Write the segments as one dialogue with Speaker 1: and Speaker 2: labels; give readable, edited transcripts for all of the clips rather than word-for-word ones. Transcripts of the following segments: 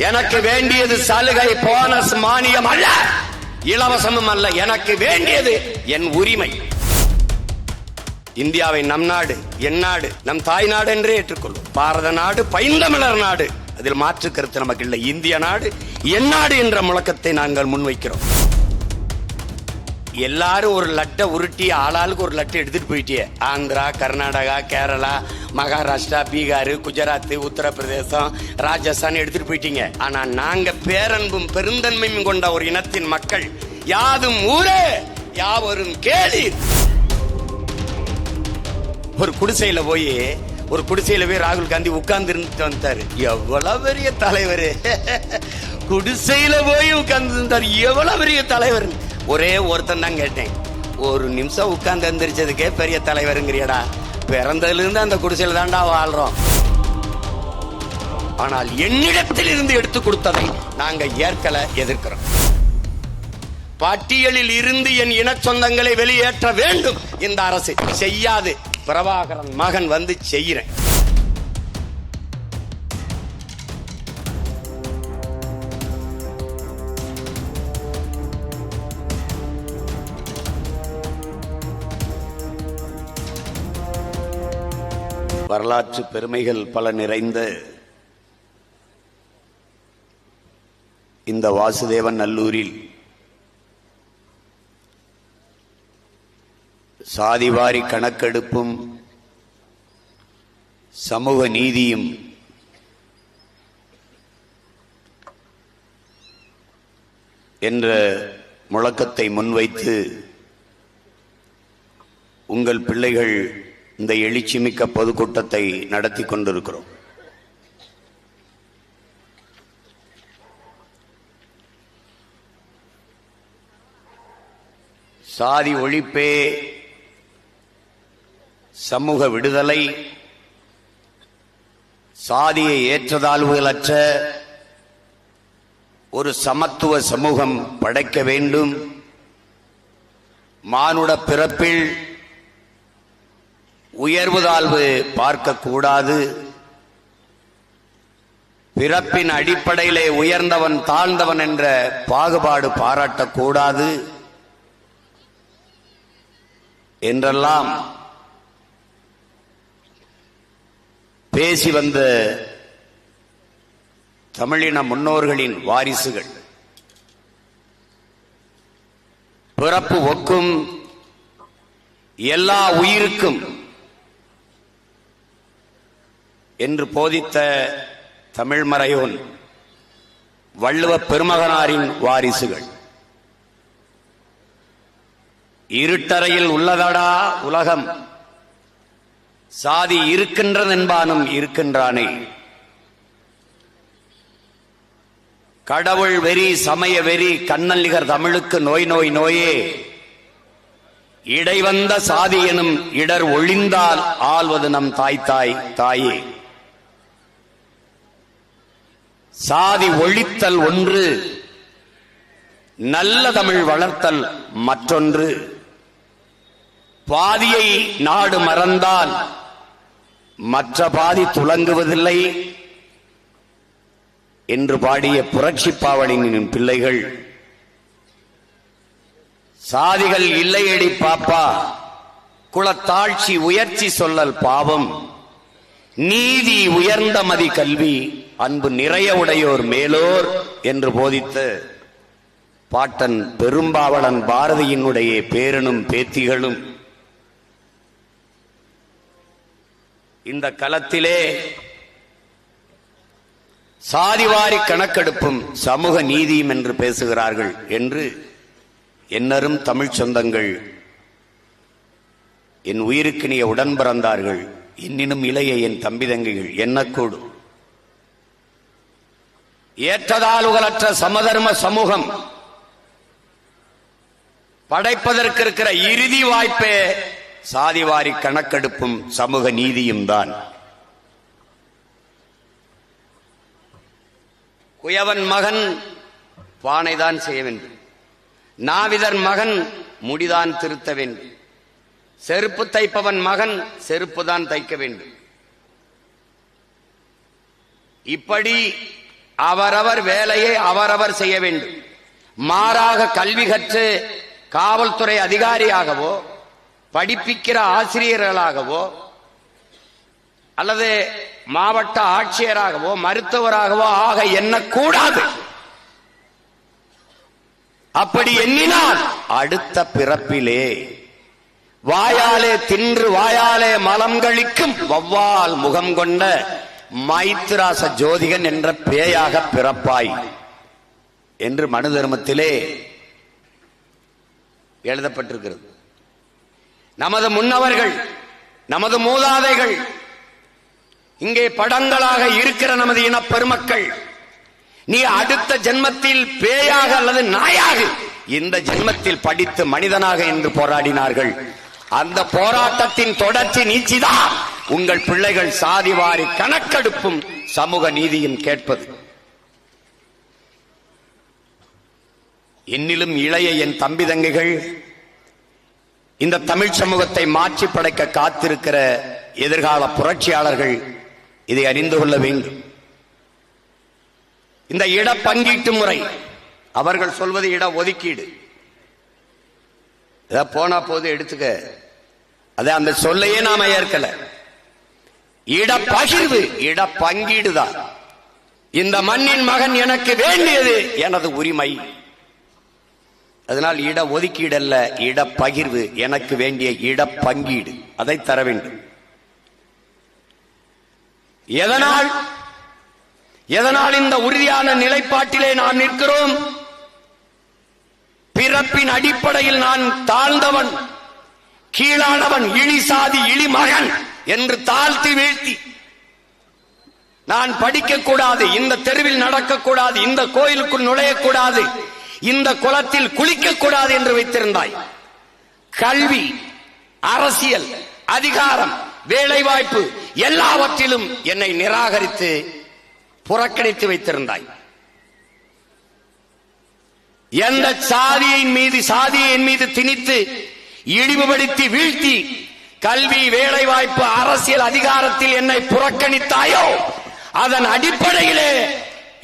Speaker 1: எனக்கு வேண்டியது சலுகை, போனஸ், மானியம் அல்ல, இலவசமும் அல்ல. எனக்கு வேண்டியது என் உரிமை. இந்தியாவை நம் நாடு, என் நாடு, நம் தாய் நாடு என்றே ஏற்றுக்கொள்ளும். பாரத நாடு பைந்தமிழர் நாடு, அதில் மாற்று கருத்து நமக்கு இல்லை. இந்திய நாடு என் நாடு என்ற முழக்கத்தை நாங்கள் முன்வைக்கிறோம். எல்லாரும் ஒரு லட்டை உருட்டி ஆளாளுக்கு ஒரு லட்டை எடுத்துட்டு போயிட்டே. ஆந்திரா, கர்நாடகா, கேரளா, மகாராஷ்டிரா, பீகார், குஜராத், உத்தரப்பிரதேசம், ராஜஸ்தான் எடுத்துட்டு போயிட்டீங்க. ஆனா நாங்க பேரன்பும் பெருந்தன்மையும் கொண்ட ஒரு இனத்தின் மக்கள். யாதும் ஊரே யாவரும் கேளி. ஒரு குடிசையில போய் ராகுல் காந்தி உட்கார்ந்து இருந்துட்டு வந்தாரு. எவ்வளவு பெரிய தலைவர்! குடிசையில போய் உட்கார்ந்து இருந்தார். எவ்வளவு பெரிய தலைவர்! ஒரே ஒருத்தன் தான் கேட்டேன், ஒரு நிமிஷம் உட்கார்ந்து எந்திரிச்சதுக்கே பெரிய தலைவருங்கிறியடா. பிறந்ததுல இருந்து அந்த குடிசையில தாண்டா வாழ்றோம். ஆனால் என்னிடத்தில் இருந்து எடுத்து கொடுத்ததை நாங்க ஏற்கல, எதிர்க்கிறோம். பட்டியலில் இருந்து என் இன சொந்தங்களை வெளியேற்ற வேண்டும் இந்த அரசு. செய்யாது. பிரபாகரன் மகன் வந்து செய்கிறேன். வரலாற்று பெருமைகள் பல நிறைந்த இந்த வாசுதேவன் நல்லூரில் சாதிவாரி கணக்கெடுப்பும் சமூக நீதியும் என்ற முழக்கத்தை முன்வைத்து உங்கள் பிள்ளைகள் இந்த எழுச்சிமிக்க பொதுக்கூட்டத்தை நடத்தி கொண்டிருக்கிறோம். சாதி ஒழிப்பே சமூக விடுதலை, சாதியை ஏற்றதாழ்வுகளற்ற ஒரு சமத்துவ சமூகம் படைக்க வேண்டும். மானுட பிறப்பில் உயர்வு தாழ்வு பார்க்கக்கூடாது. பிறப்பின் அடிப்படையிலே உயர்ந்தவன் தாழ்ந்தவன் என்ற பாகுபாடு பாராட்டக்கூடாது என்றெல்லாம் பேசி வந்த தமிழின முன்னோர்களின் வாரிசுகள். பிறப்பு ஒக்கும், எல்லா உயிருக்கும் என்று போதித்த தமிழ் மறையோன் வள்ளுவ பெருமகனாரின் வாரிசுகள். இருட்டறையில் உள்ளதடா உலகம், சாதி இருக்கின்றதென்பானும் இருக்கின்றானே. கடவுள் வெறி, சமய வெறி, கண்ணல் நிகர் தமிழுக்கு நோய் நோய் நோயே. இடைவந்த சாதி எனும் இடர் ஒழிந்தால் ஆள்வது நம் தாய் தாய் தாயே. சாதி ஒழித்தல் ஒன்று, நல்ல தமிழ் வளர்த்தல் மற்றொன்று. பாதியை நாடு மறந்தால் மற்ற பாதி துலங்குவதில்லை என்று பாடிய புரட்சி பாவனின் பிள்ளைகள். சாதிகள் இல்லையடி பாப்பா, குலத்தாழ்ச்சி உயர்ச்சி சொல்லல் பாவம், நீதி உயர்ந்த மதி கல்வி, அன்பு நிறைய உடையோர் மேலோர் என்று போதித்த பாட்டன் பெரும்பாவளன் பாரதியினுடைய பேரனும் பேத்திகளும் இந்த களத்திலே சாதிவாரி கணக்கெடுப்பும் சமூக நீதியும் என்று பேசுகிறார்கள் என்று என்னரும் தமிழ் சொந்தங்கள், என் உயிருக்கினிய உடன் பிறந்தார்கள், இன்னினும் இளைய என் தம்பி தங்கைகள் எண்ணக்கூடும். ஏற்றதாளுகளற்ற சமதர்ம சமூகம் படைப்பதற்கு இருக்கிற இறுதி வாய்ப்பே சாதிவாரி கணக்கெடுப்பும் சமூக நீதியும் தான். குயவன் மகன் பானைதான் செய்ய வேண்டும், நாவிதர் மகன் முடிதான் திருத்த வேண்டும், செருப்பு தைப்பவன் மகன் செருப்புதான் தைக்க வேண்டும். இப்படி அவரவர் வேலையை அவரவர் செய்ய வேண்டும். மாறாக கல்வி கற்று காவல்துறை அதிகாரியாகவோ படிப்பிக்கிற ஆசிரியர்களாகவோ அல்லது மாவட்ட ஆட்சியராகவோ மருத்துவராகவோ ஆக எண்ணக்கூடாது. அப்படி எண்ணினால் அடுத்த பிறப்பிலே வாயாலே தின்று வாயாலே மலம் கழிக்கும் வௌவால் முகம் கொண்ட மைத்ராச ஜோதிகன் என்ற பேயாக பிறப்பாய் என்று மனு தர்மத்திலே எழுதப்பட்டிருக்கிறது. நமது முன்னவர்கள், நமது மூதாதைகள், இங்கே படங்களாக இருக்கிற நமது இன பெருமக்கள், நீ அடுத்த ஜென்மத்தில் பேயாக அல்லது நாயாக, இந்த ஜென்மத்தில் படித்து மனிதனாக என்று போராடினார்கள். அந்த போராட்டத்தின் தொடர்ச்சி நீட்சிதான் உங்கள் பிள்ளைகள் சாதிவாரி கணக்கெடுப்பும் சமூக நீதியும் கேட்பது. என்னிலும் இளைய என் தம்பி தங்கைகள், இந்த தமிழ் சமூகத்தை மாற்றி படைக்க காத்திருக்கிற எதிர்கால புரட்சியாளர்கள் இதை அறிந்து கொள்ள வேண்டும். இந்த இட பங்கீட்டு முறை, அவர்கள் சொல்வது இட ஒதுக்கீடு, போனா போது எடுத்துக்க, அத அந்த சொல்லையே நாம ஏற்கல. இட பகிர்வு, இட பங்கீடு தான். இந்த மண்ணின் மகன் எனக்கு வேண்டியது எனது உரிமை. அதனால் இட ஒதுக்கீடு அல்ல, இட பகிர்வு, எனக்கு வேண்டிய இட பங்கீடு, அதை தர வேண்டும். எதனால் இந்த உறுதியான நிலைப்பாட்டிலே நாம் நிற்கிறோம்? பிறப்பின் அடிப்படையில் நான் தாழ்ந்தவன், கீழானவன், இழி சாதி, இழி மகன் என்று தாழ்த்தி வீழ்த்தி, நான் படிக்கக்கூடாது, இந்த தெருவில் நடக்கக்கூடாது, இந்த கோயிலுக்குள் நுழையக்கூடாது, இந்த குளத்தில் குளிக்கக்கூடாது என்று வைத்திருந்தாய். கல்வி, அரசியல், அதிகாரம், வேலை வாய்ப்பு எல்லாவற்றிலும் என்னை நிராகரித்து புறக்கணித்து வைத்திருந்தாய். எந்த சாதியின் மீது திணித்து இழிவுபடுத்தி வீழ்த்தி கல்வி, வேலை வாய்ப்பு, அரசியல், அதிகாரத்தில் என்னை புறக்கணித்தாயோ, அதன் அடிப்படையிலே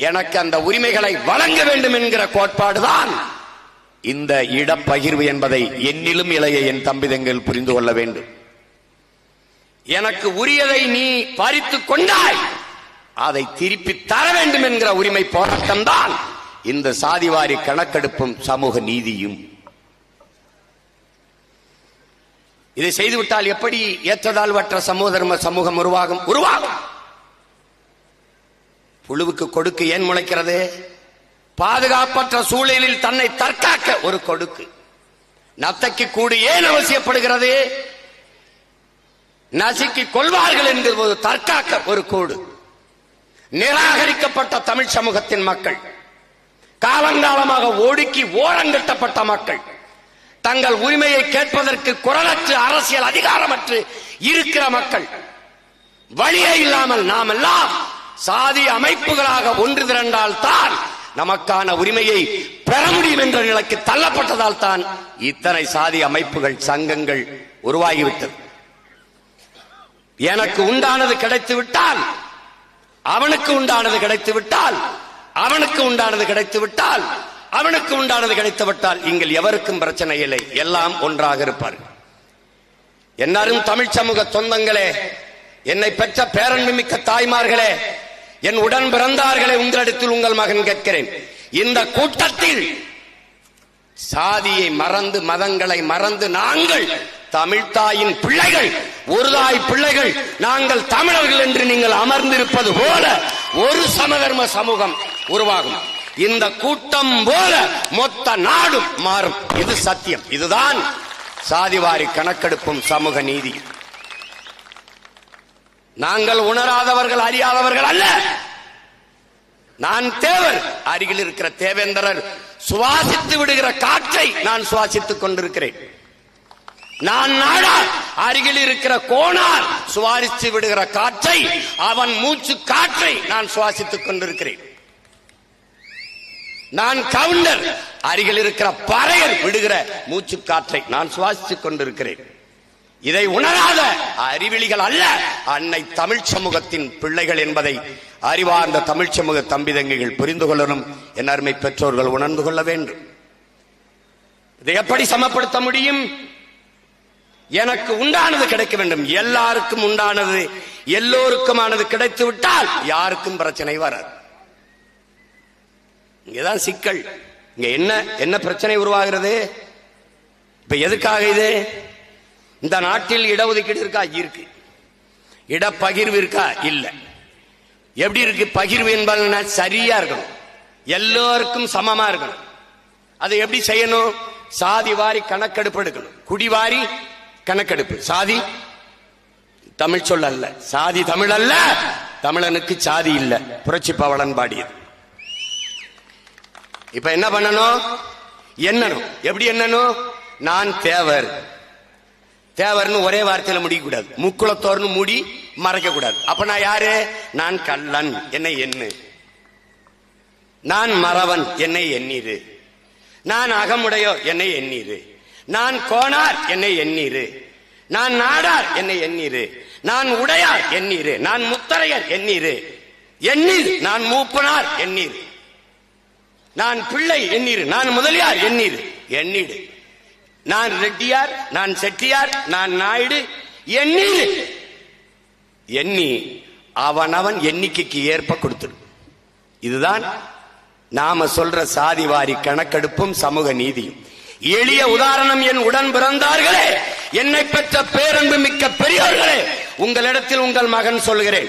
Speaker 1: எனக்கு அந்த உரிமைகளை வழங்க வேண்டும் என்கிற கோட்பாடுதான் இந்த இடப்பகிர்வு என்பதை என்னிலும் இளைய என் தம்பிதங்கள் புரிந்து கொள்ள வேண்டும். எனக்கு உரியதை நீ பறித்துக் கொண்டாய், அதை திருப்பி தர வேண்டும் என்கிற உரிமை போராட்டம் தான் இந்த சாதிவாரி கணக்கெடுப்பும் சமூக நீதியும். இதை செய்துவிட்டால் எப்படி ஏற்றதாழ்வற்ற சமூகம் உருவாகும்? புழுவுக்கு கொடுக்கு ஏன் முளைக்கிறது? பாதுகாப்பற்ற சூழலில் தன்னை தற்காக்க ஒரு கொடுக்கு. நத்தைக்கு கூடு ஏன் அவசியப்படுகிறது? நசுக்கி கொள்வார்கள் என்கிற தற்காக்க ஒரு கூடு. நிராகரிக்கப்பட்ட தமிழ் சமூகத்தின் மக்கள், காலங்காலமாக ஒடுக்கி ஓரங்கட்டப்பட்ட மக்கள், தங்கள் உரிமையை கேட்பதற்கு குரலற்று அரசியல் அதிகாரமற்று இருக்கிற மக்கள், வழியே இல்லாமல் நாம் எல்லாம் சாதி அமைப்புகளாக ஒன்று திரண்டால் தான் நமக்கான உரிமையை பெற முடியும் என்ற நிலைக்கு தள்ளப்பட்டதால் தான் இத்தனை சாதி அமைப்புகள், சங்கங்கள் உருவாகிவிட்டது. எனக்கு உண்டானது கிடைத்து விட்டால், அவனுக்கு உண்டானது கிடைத்து விட்டால், அவனுக்கு உண்டானது கிடைத்து விட்டால், அவனுக்கு உண்டானது கிடைத்து விட்டால் இங்கே எவருக்கும் பிரச்சனை இல்லை, எல்லாம் ஒன்றாக இருப்பார்கள். எல்லாரும் தமிழ் சமூக சொந்தங்களே, என்னை பெற்ற பேரன்புமிக்க தாய்மார்களே, என் உடன் பிறந்தார்களே, உங்களிடத்தில் உங்கள் மகன் கேட்கிறேன். இந்த கூட்டத்தில் சாதியை மறந்து, மதங்களை மறந்து, நாங்கள் தமிழ்தாயின் பிள்ளைகள், ஒரு தாய் பிள்ளைகள், நாங்கள் தமிழர்கள் என்று நீங்கள் அமர்ந்திருப்பது போல ஒரு சமதர்ம சமூகம் உருவாகும். இந்த கூட்டம் போல மொத்த நாடும் மாறும். இது சத்தியம். இதுதான் சாதிவாரி கணக்கெடுப்பும் சமூக நீதி. நாங்கள் உணராதவர்கள், அறியாதவர்கள் அல்ல. நான் தேவர், அருகில் இருக்கிற தேவேந்திரர் சுவாசித்து விடுகிற காற்றை நான் சுவாசித்துக் கொண்டிருக்கிறேன். நான் நாடார், அருகில் இருக்கிற கோணார் சுவாசித்து விடுகிற காற்றை, அவன் மூச்சு காற்றை நான் சுவாசித்துக் கொண்டிருக்கிறேன். நான் கவுண்டர், அருகில் இருக்கிற பறையர் விடுகிற மூச்சு காற்றை நான் சுவாசித்துக் கொண்டிருக்கிறேன். இதை உணராத அறிவிலிகள் அல்ல அன்னை தமிழ் சமூகத்தின் பிள்ளைகள் என்பதை அறிவார்ந்த தமிழ் சமூக தம்பிதங்கைகள் புரிந்து கொள்ளணும். என் அருமை பெற்றோர்கள் உணர்ந்து கொள்ள வேண்டும். இதை எப்படி சமப்படுத்த முடியும்? எனக்கு உண்டானது கிடைக்க வேண்டும். எல்லாருக்கும் உண்டானது எல்லோருக்குமானது கிடைத்து விட்டால் யாருக்கும் பிரச்சனை வராது. இங்கதான் சிக்கல். இங்க என்ன பிரச்சனை உருவாகிறது? இப்ப எதுக்காக இது? இந்த நாட்டில் இடஒதுக்கீடு இருக்கா? இருக்கு. இடப்பகிர்வு இருக்கா? இல்ல. எப்படி இருக்கு பகிர்வு என்பது? சரியா இருக்கணும், எல்லோருக்கும் சமமா இருக்கணும். அதை எப்படி செய்யணும்? சாதி வாரி கணக்கெடுப்பு எடுக்கணும். குடிவாரி கணக்கெடுப்பு. சாதி தமிழ் சொல் அல்ல, சாதி தமிழ் அல்ல, தமிழனுக்கு சாதி இல்ல. புரட்சி பவளன் பாடியது. இப்ப என்ன பண்ணணும்? என்னணும். எப்படி என்னணும்? நான் தேவர், தேவர்னு ஒரே வார்த்தையில முடிக்க கூடாது. முக்குளத்தோர்னு மூடி மறைக்க கூடாது. அப்ப நான் யாரு? நான் கள்ளன், என்னை எண்ணு. நான் மறவன், என்னை எண்ணீரு. நான் அகமுடையோ, என்னை எண்ணீரு. நான் கோணார், என்னை எண்ணீரு. நான் நாடார், என்னை எண்ணீரு. நான் உடையார், எண்ணீரு. நான் முத்தரையர், எண்ணீரு. எண்ணீர். நான் மூப்பனார், எண்ணீர். நான் பிள்ளை, எண்ணீரு. நான் முதலியார், எண்ணீரு. எண்ணீடு. நான் ரெட்டியார், நான் செட்டியார், நான் நாயுடு, எண்ணீரு. எண்ணி அவனவன் எண்ணிக்கைக்கு ஏற்ப கொடுத்துரு. இதுதான் நாம சொல்ற சாதிவாரி கணக்கெடுப்பும் சமூக நீதியும். எளிய உதாரணம், என் உடன் பிறந்தார்களே, என்னை பெற்ற பேரன்பு மிக்க பெரியோர்களே, உங்களிடத்தில் உங்கள் மகன் சொல்கிறேன்,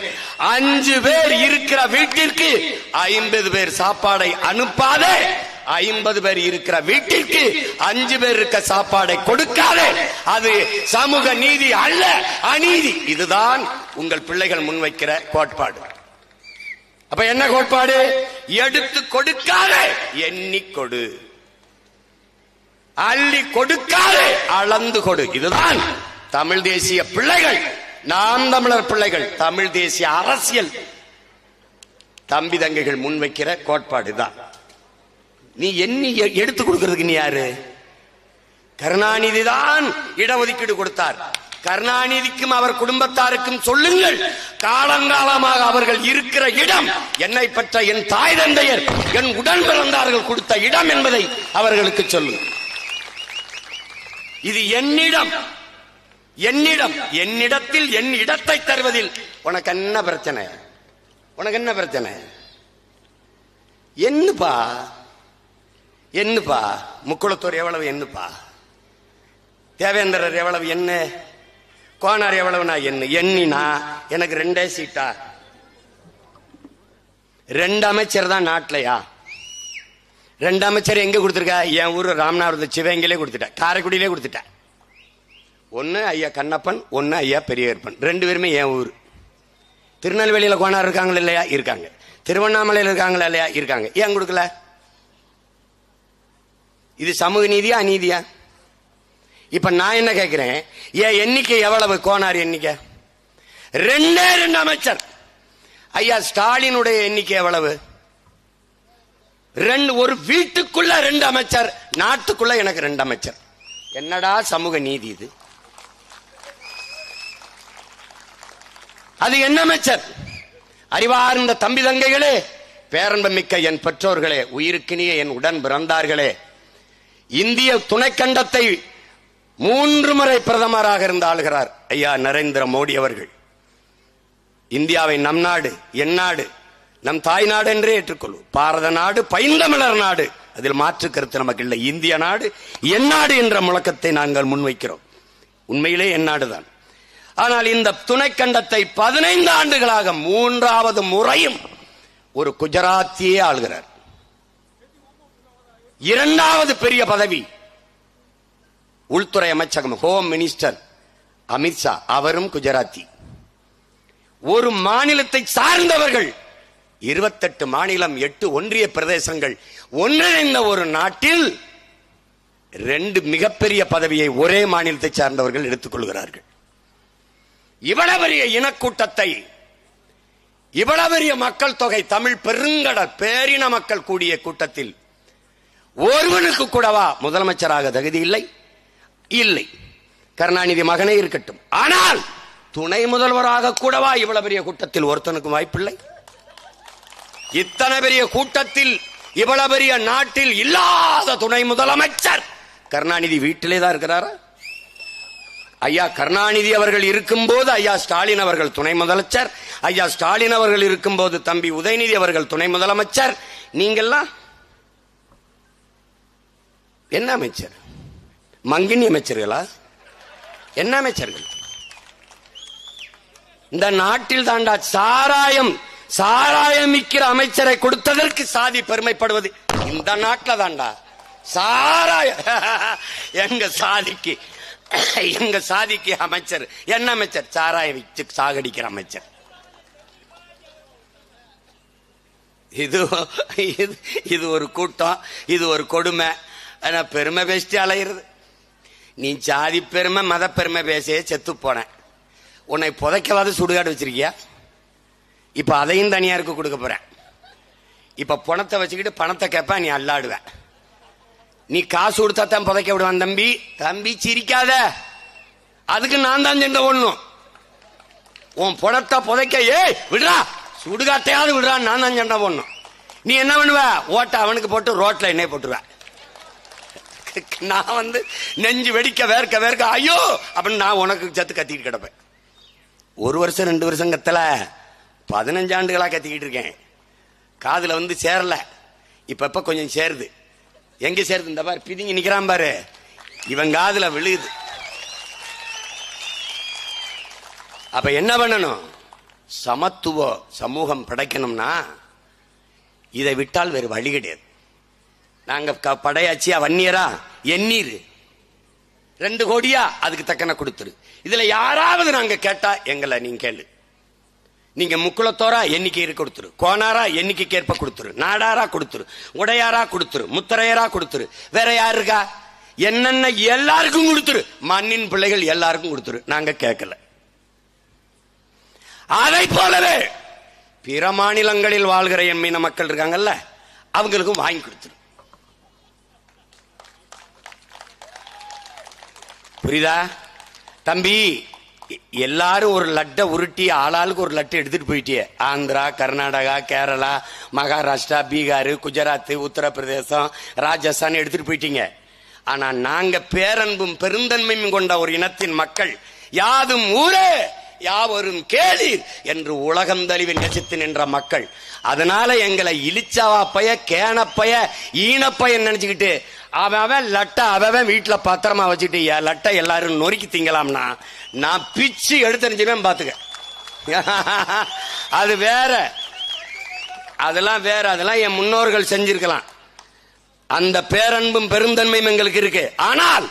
Speaker 1: 5 பேர் இருக்கிற வீட்டிற்கு 50 பேர் சாப்பாடை அனுப்பாதே. 50 பேர் இருக்கிற வீட்டிற்கு 5 பேர் இருக்க சாப்பாடை கொடுக்காதே. அது சமூக நீதி அல்ல, அநீதி. இதுதான் உங்கள் பிள்ளைகள் முன்வைக்கிற கோட்பாடு. அப்ப என்ன கோட்பாடு? எடுத்து கொடுக்காதே, எண்ணி கொடு. அள்ளி கொடுக்காதே, அளந்து கொடு. இதுதான் தமிழ் தேசிய பிள்ளைகள், நாம் தமிழர் பிள்ளைகள், தமிழ் தேசிய அரசியல் தம்பி தங்கைகள் முன்வைக்கிற கோட்பாடு தான். நீ எண்ணி எடுத்து கொடுக்கிறதுக்கு நீ யாரு? கருணாநிதி தான் இடஒதுக்கீடு கொடுத்தார். கருணாநிதிக்கும் அவர் குடும்பத்தாருக்கும் சொல்லுங்கள், காலங்காலமாக அவர்கள் இருக்கிற இடம் என்னை பெற்ற என் தாய் தந்தையர், என் உடன் பிறந்தார்கள் கொடுத்த இடம் என்பதை அவர்களுக்கு சொல்லுங்கள். இது என்னிடம், என்னிடம், என்னிடத்தில் என் இடத்தை தருவதில் உனக்கு என்ன பிரச்சனை? உனக்கு என்ன பிரச்சனை? என்னப்பா என்னப்பா? முக்குளத்தூர் எவ்வளவு என்னப்பா? தேவேந்திரர் எவ்வளவு என்ன? கோனார் எவ்வளவு? நான் எண்ணினா எனக்கு 2 சீட்டா? 2 அமைச்சர் தான் நாட்டிலையா? 2 அமைச்சர் எங்க கொடுத்திருக்கா? என் ஊரு ராமநாதபுரத்து சிவகங்கையிலே கொடுத்துட்டேன், காரைக்குடியிலே கொடுத்துட்டேன். ஒன்னு ஐயா கண்ணப்பன், ஒன்னு ஐயா பெரியப்பன், 2 பேருமே என் ஊர். திருநெல்வேலியில கோனார் இருக்காங்களா இல்லையா? இருக்காங்க. திருவண்ணாமலையில் இருக்காங்களா இல்லையா? இருக்காங்க. ஏன் கொடுக்கல? இது சமூக நீதியா அநீதியா? இப்ப நான் என்ன கேட்கிறேன், என் எண்ணிக்கை எவ்வளவு? கோனார் எண்ணிக்கை 2 அமைச்சர். ஐயா ஸ்டாலினுடைய எண்ணிக்கை எவ்வளவு? 2. ஒரு வீட்டுக்குள்ள 2 அமைச்சர், நாட்டுக்குள்ள எனக்கு 2 அமைச்சர். என்னடா சமூக நீதி இது? அது என்ன அமைச்சர்? அறிவார்ந்த தம்பி தங்கைகளே, பேரன்பு மிக்க என் பெற்றோர்களே, உயிருக்கினிய என் உடன் பிறந்தார்களே, இந்திய துணைக்கண்டத்தை 3 முறை பிரதமராக இருந்து ஆளுகிறார் ஐயா நரேந்திர மோடி அவர்கள். இந்தியாவை நம் நாடு, என் நாடு, நம் தாய் நாடு என்றே ஏற்றுக்கொள்ளும். பாரத நாடு, பைந்தமிழர் நாடு, அதில் மாற்று கருத்து நமக்கு இல்லை. இந்திய நாடு, என் நாடு என்ற முழக்கத்தை நாங்கள் முன்வைக்கிறோம். உண்மையிலே என் நாடுதான். ஆனால் இந்த துணைக்கண்டத்தை 15 ஆண்டுகளாக 3வது முறையும் ஒரு குஜராத்தியே ஆளுகிறார். 2வது பெரிய பதவி உள்துறை அமைச்சகம், ஹோம் மினிஸ்டர் அமித்ஷா, அவரும் குஜராத்தி. ஒரு மாநிலத்தை சார்ந்தவர்கள் 28 மாநிலம், 8 ஒன்றிய பிரதேசங்கள் ஒன்றிணைந்த ஒரு நாட்டில் 2 மிகப்பெரிய பதவியை ஒரே மாநிலத்தை சார்ந்தவர்கள் எடுத்துக் கொள்கிறார்கள். இவ்வளவு பெரிய இனக்கூட்டத்தை, இவ்வளவு பெரிய மக்கள் தொகை, தமிழ் பெருங்கடல் பேரின மக்கள் கூடிய கூட்டத்தில் ஒருவனுக்கு கூடவா முதலமைச்சராக தகுதி இல்லை? இல்லை. கருணாநிதி மகனே இருக்கட்டும். ஆனால் துணை முதல்வராக கூடவா இவ்வளவு பெரிய கூட்டத்தில் ஒருத்தனுக்கும் வாய்ப்பில்லை? இத்தனை பெரிய கூட்டத்தில் இவ்வளவு பெரிய நாட்டில் இல்லாத துணை முதலமைச்சர் கருணாநிதி வீட்டிலே தான் இருக்கிறாரா? ஐயா கருணாநிதி அவர்கள் இருக்கும்போது ஐயா ஸ்டாலின் அவர்கள் துணை முதலமைச்சர், ஐயா ஸ்டாலின் அவர்கள் இருக்கும்போது தம்பி உதயநிதி அவர்கள் துணை முதலமைச்சர். நீங்கெல்லாம் என்ன அமைச்சர்? மங்கினி அமைச்சர்களா? என்ன அமைச்சர்கள்? இந்த நாட்டில் தாண்டா சாராயம் விற்கிற அமைச்சரை கொடுத்ததற்கு சாதி பெருமைப்படுவது இந்த நாட்டில் தாண்டா. சாராயம் எங்க சாதிக்கு அமைச்சர் என்ன அமைச்சர்? சாராயம் விற்று சாகடிக்கிற அமைச்சர். இது ஒரு கூட்டம், இது ஒரு கொடுமை. பெருமை பேசிட்டு அலையிறது. நீ சாதி பெருமை மத பெருமை பேசியே செத்து போன. உன்னை புதைக்கவாது சுடுகாடு வச்சிருக்கியா? இப்ப அதையும் தனியாருக்கு கொடுக்க போறேன். இப்ப பணத்தை வச்சுக்கிட்டு பணத்தை கேட்ப, நீ அல்லாடுவ. நீ காசு கொடுத்தா தான் புதைக்க விடுவான். தம்பி சிரிக்காத, அதுக்கு நான் தான் சென்ற ஒண்ணும். உன் பணத்தை புதைக்க விடுறா, சுடுகாட்டையாவது விடுறா, நான் தான் சென்ற ஒண்ணும். நீ என்ன பண்ணுவ? ஓட்ட அவனுக்கு போட்டு ரோட்ல எண்ணெய் போட்டுருவ. நான் நெஞ்சு வெடிக்க வேர்க்க ஐயோ அப்படின்னு நான் உனக்கு சத்து கத்திக்கிட்டு கிடப்பேன். 1 வருஷம் 2 வருஷம் கத்தல, 15 ஆண்டுகளா கத்திக்கிட்டு இருக்கேன். காதுல சேரல. இப்ப கொஞ்சம் சேருது. எங்க சேருது? இந்த பாரு பிதிங்கி நிக்கிறான் பாரு, இவன் காதுல விழுது. அப்ப என்ன பண்ணணும்? சமத்துவ சமூகம் படைக்கணும்னா இதை விட்டால் வேறு வழி கிடையாது. நாங்க படையாச்சியா வன்னியரா எண்ணீர் 2 கோடியா அதுக்கு தக்கன கொடுத்துரு. இதுல யாராவது நாங்க கேட்டா எங்களை நீங்க கேளு. நீங்க முக்குளத்தோரா எண்ணிக்கை கொடுத்துரு, கோனாரா எண்ணிக்கைக்கு ஏற்ப கொடுத்துரு, நாடாரா கொடுத்துரு, உடையாரா கொடுத்துரு, முத்தரையரா கொடுத்துரு. வேற யாரு இருக்கா? என்னென்ன எல்லாருக்கும் கொடுத்துரு. மண்ணின் பிள்ளைகள் எல்லாருக்கும் கொடுத்துரு. நாங்க கேட்கல. அதை போலவே பிற மாநிலங்களில் வாழ்கிற எம்மீன மக்கள் இருக்காங்கல்ல, அவங்களுக்கும் வாங்கி கொடுத்துரு. புரியுதா தம்பி? எல்லாரும் ஒரு லட்டை உருட்டி ஆளாளுக்கு ஒரு லட்டை எடுத்துட்டு போயிட்டியே. ஆந்திரா, கர்நாடகா, கேரளா, மகாராஷ்டிரா, பீகார், குஜராத், உத்தரப்பிரதேசம், ராஜஸ்தான் எடுத்துட்டு போயிட்டீங்க. ஆனா நாங்க பேரன்பும் பெருந்தன்மையும் கொண்ட ஒரு இனத்தின் மக்கள், யாதும் ஊரே யாவரும் கேளீர் என்று உலகம் தழுவி நேசித்து நின்ற மக்கள். அதனால எங்களை இழிச்சவா பைய, கேனப்பைய, ஈனப்பைய நினைச்சுக்கிட்டு அவன் லட்டை அவன் வீட்டுல பத்திரமா வச்சுட்டு லட்டை எல்லாரும் நொறுக்கி திங்கலாம்னா நான் பிச்சு எடுத்துருச்சுவேன் பாத்துக்க. அது வேற, அதெல்லாம் வேற, அதெல்லாம் என் முன்னோர்கள் செஞ்சிருக்கலாம். அந்த பேரன்பும் பெருந்தன்மையும் எங்களுக்கு இருக்கு. ஆனால்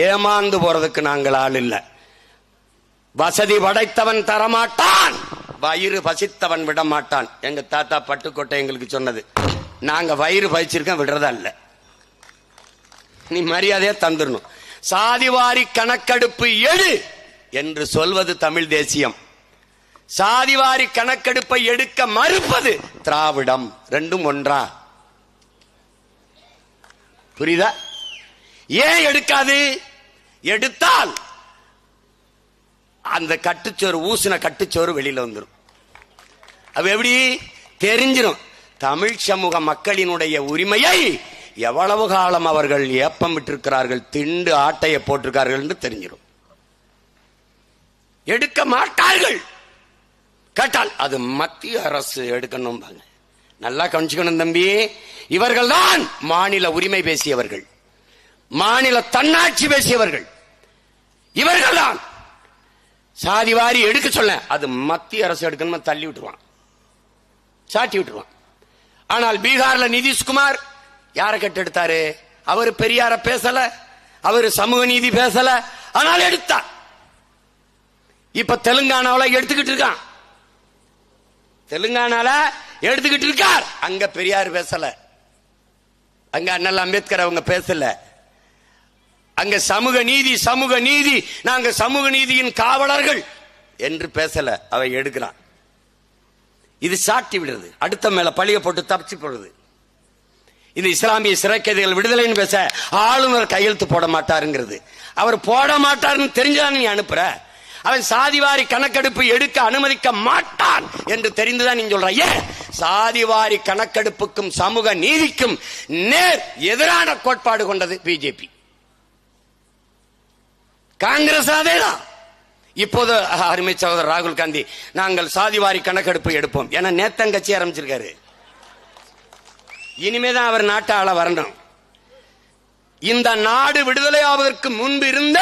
Speaker 1: ஏமாந்து போறதுக்கு நாங்கள் ஆள் இல்லை. வசதி படைத்தவன் தரமாட்டான், வயிறு பசித்தவன் விட மாட்டான். எங்க தாத்தா பட்டுக்கோட்டை எங்களுக்கு சொன்னது. நாங்க வயிறு பசிச்சிருக்கோம், விடுறதா இல்ல. நீ மரியாதையா தந்துடணும். சாதிவாரி கணக்கெடுப்பு எடு என்று சொல்வது தமிழ் தேசியம். சாதிவாரி கணக்கெடுப்பை எடுக்க மறுப்பது திராவிடம். ரெண்டும் ஒன்றா? புரியுதா? ஏன் எடுக்காது? எடுத்தால் அந்த கட்டுச்சோறு, ஊசின கட்டுச்சோறு வெளியில வந்துடும். அது எப்படி தெரிஞ்சிடும்? தமிழ் சமூக மக்களினுடைய உரிமையை எவ்வளவு காலம் அவர்கள் ஏப்பம் விட்டிருக்கிறார்கள், திண்டு ஆட்டையை போட்டிருக்கார்கள் என்று தெரிஞ்சிடும். எடுக்க மாட்டார்கள். கேட்டால் அது மத்திய அரசு எடுக்கணும். நல்லா கவனிச்சுக்கணும் தம்பி. இவர்கள் தான் மாநில உரிமை பேசியவர்கள், மாநில தன்னாட்சி பேசியவர்கள். இவர்கள் தான் சாதிவாரி எடுக்க சொல்ல, அது மத்திய அரசு எடுக்கணும் தள்ளி விட்டுருவான், சாட்டி விட்டுருவான். ஆனால் பீகார்ல நிதிஷ்குமார் யாரை கட்டெடுத்தாரு? அவர் பெரியார பேசல, அவர் சமூக நீதி பேசல, ஆனால் எடுத்தார். இப்ப தெலுங்கானாவில் எடுத்துக்கிட்டு இருக்கான். தெலுங்கானால எடுத்துக்கிட்டு இருக்கார். அங்க பெரியார் பேசல, அங்க அண்ணல் அம்பேத்கர் அவங்க பேசல. அங்க சமூக நீதி, சமூக நீதி, நாங்க சமூக நீதியின் காவலர்கள் என்று பேசல. அவை எடுக்கிறான். இது சாட்டி விடுறது, அடுத்த மேல பழிய போட்டு தப்பிச்சு போடுறது. இது இஸ்லாமிய சிறை கைதிகள் விடுதலைன்னு பேச ஆளுநர் கையெழுத்து போட மாட்டாருங்கிறது. அவர் போட மாட்டார்னு தெரிஞ்சுதான் நீ அனுப்புற. அவன் சாதிவாரி கணக்கெடுப்பு எடுக்க அனுமதிக்க மாட்டான் என்று தெரிந்துதான் நீ சொல்ற. ஏன்? சாதிவாரி கணக்கெடுப்புக்கும் சமூக நீதிக்கும் நேர் எதிரான கோட்பாடு கொண்டது பிஜேபி. காங்கிரஸ் அதேதான். இப்போது அருமை சகோதரர் ராகுல் காந்தி நாங்கள் சாதிவாரி கணக்கெடுப்பு எடுப்போம் என நேத்தங்கட்சி ஆரம்பிச்சிருக்காரு. இனிமேதான் அவர் நாட்டை ஆள வரணும். இந்த நாடு விடுதலை ஆவதற்கு முன்பு இருந்த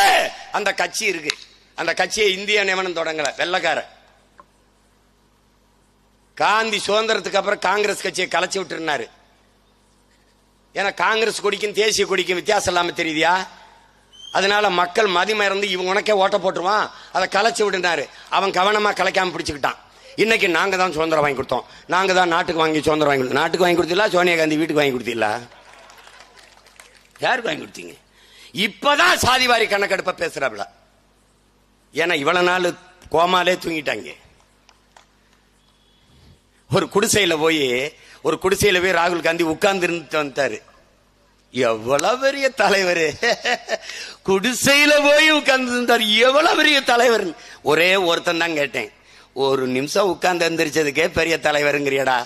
Speaker 1: அந்த கட்சி இருக்கு. அந்த கட்சியை இந்திய நியமனம் தொடங்கல, வெள்ளக்கார. காந்தி சுதந்திரத்துக்கு அப்புறம் காங்கிரஸ் கட்சியை கலைச்சு விட்டு இருந்தாரு. ஏன்னா காங்கிரஸ் கொடிக்கும் தேசிய கொடிக்கும் வித்தியாசம் இல்லாம தெரியுதியா? அதனால மக்கள் மதிமறந்து இவன் உனக்கே ஓட்ட போட்டுருவான், அதை கலைச்சு விட்டுனாரு. அவன் கவனமா கலைக்காம பிடிச்சுக்கிட்டான். இன்னைக்கு நாங்க தான் சுதந்திரம் வாங்கி கொடுத்தோம், நாங்க தான் நாட்டுக்கு வாங்கி சுதந்திரம் வாங்கி கொடுத்தோம். நாட்டுக்கு வாங்கி கொடுத்தீங்களா? சோனியா காந்தி வீட்டுக்கு வாங்கி கொடுத்தீங்களா? யாருக்கு வாங்கி கொடுத்தீங்க? இப்பதான் சாதிவாரி கணக்கெடுப்ப பேசுறாப்ல. ஏன்னா இவ்வளவு நாள் கோமாலே தூங்கிட்டாங்க. ஒரு குடிசையில போய் ராகுல் காந்தி உட்கார்ந்து இருந்துட்டு வந்தாரு. எவ்வளவு பெரிய தலைவர்! குடிசையில போய் உட்கார்ந்து இருந்தார். எவ்வளவு பெரிய தலைவர்! ஒரே ஒருத்தன் தான் கேட்டேன், ஒரு நிமிஷம் உட்கார்ந்து எந்திரிச்சதுக்கே பெரிய தலைவருங்கிறியடா?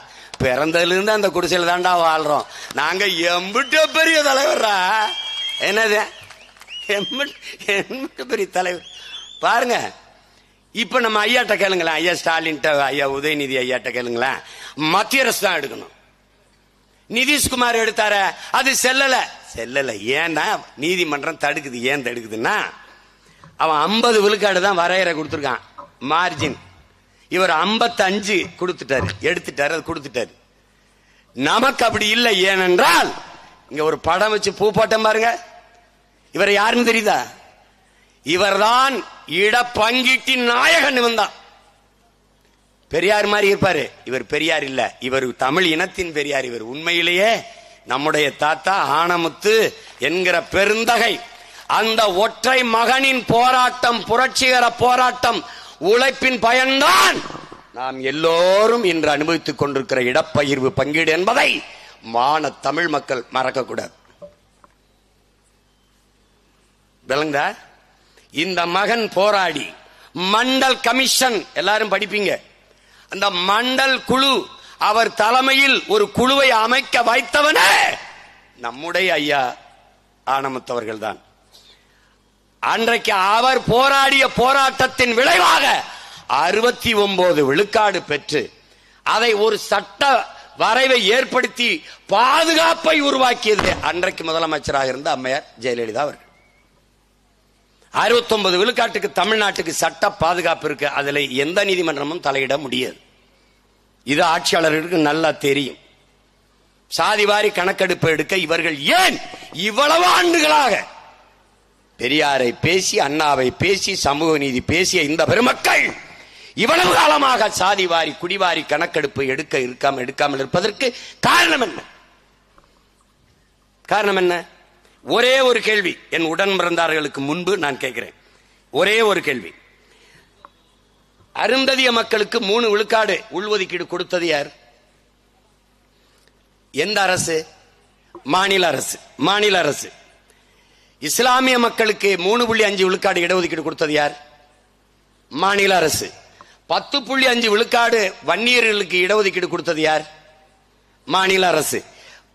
Speaker 1: பிறந்ததுல இருந்து அந்த குடிசையில தாண்டா வாழ்றோம் நாங்க. எம்பிட்ட பெரிய தலைவர்ரா! என்னது எம்பிட்ட பெரிய தலைவர் பாருங்க. இப்ப நம்ம ஐயாட்ட கேளுங்களேன், ஐயா ஸ்டாலின், ஐயா உதயநிதி ஐயாட்ட கேளுங்களேன். மத்திய அரசு தான் எடுக்கணும். நிதிஷ்குமார் எடுத்தார, அது செல்லல. ஏன்னா நீதிமன்றம் தடுக்குது. ஏன் தடுக்குதுன்னா அவன் 50 விழுக்காடு தான் வரையறை கொடுத்துருக்கான் மார்ஜின். இவர் 55 கொடுத்துட்டாரு, எடுத்துட்டாரு, அது கொடுத்துட்டாரு. நமக்கு அப்படி இல்லை. ஏனென்றால் இங்க ஒரு படம் வச்சு பூ போட்டம் பாருங்க. இவர் யாருன்னு தெரியுதா? இவர்தான் இடப்பங்கீட்டின் நாயகன். இவன்தான் பெரியார் மாதிரி இருப்பாரு. இவர் பெரியார் இல்ல, இவர் தமிழ் இனத்தின் பெரியார். இவர் உண்மையிலேயே நம்முடைய தாத்தா ஆனமுத்து என்கிற பெருந்தகை. அந்த ஒற்றை மகனின் போராட்டம், புரட்சிகர போராட்டம், உழைப்பின் பயன்தான் நாம் எல்லோரும் இன்று அனுபவித்துக் கொண்டிருக்கிற இடப்பகிர்வு பங்கீடு என்பதை மான தமிழ் மக்கள் மறக்க கூடாது. விளங்குதா? இந்த மகன் போராடி மண்டல் கமிஷன், எல்லாரும் படிப்பீங்க, அந்த மண்டல் குழு, அவர் தலைமையில் ஒரு குழுவை அமைக்க வைத்தவனே நம்முடைய ஐயா ஆனமுத்தவர்கள் தான். அன்றைக்கு அவர் போராடிய போராட்டத்தின் விளைவாக 69 விழுக்காடு பெற்று அதை ஒரு சட்ட வரைவை ஏற்படுத்தி பாதுகாப்பை உருவாக்கியது அன்றைக்கு முதலமைச்சராக இருந்த அம்மையார் ஜெயலலிதா அவர்கள். 69 விழுக்காட்டுக்கு தமிழ்நாட்டுக்கு சட்ட பாதுகாப்பு இருக்கு. அதுல எந்த நீதிமன்றமும் தலையிட முடியாது. இது ஆட்சியாளர்களுக்கு நல்லா தெரியும். சாதிவாரி கணக்கெடுப்பு எடுக்க இவர்கள் ஏன் இவ்வளவு ஆண்டுகளாக பெரியாரை பேசி, அண்ணாவை பேசி, சமூக நீதி பேசிய இந்த பெருமக்கள் இவ்வளவு காலமாக சாதிவாரி குடிவாரி கணக்கெடுப்பு எடுக்காமல் இருப்பதற்கு காரணம் என்ன? காரணம் என்ன? ஒரே ஒரு கேள்வி என் உடன் பிறந்தார்களுக்கு முன்பு நான் கேட்கிறேன். ஒரே ஒரு கேள்வி. அருந்ததிய மக்களுக்கு 3 விழுக்காடு உள்ஒதுக்கீடு கொடுத்தது யார்? எந்த அரசு? மாநில அரசு. மாநில அரசு. இஸ்லாமிய மக்களுக்கு 3.5 விழுக்காடு இடஒதுக்கீடு கொடுத்தது யார்? மாநில அரசு. 10.5 விழுக்காடு வன்னியர்களுக்கு இடஒதுக்கீடு கொடுத்தது யார்? மாநில அரசு.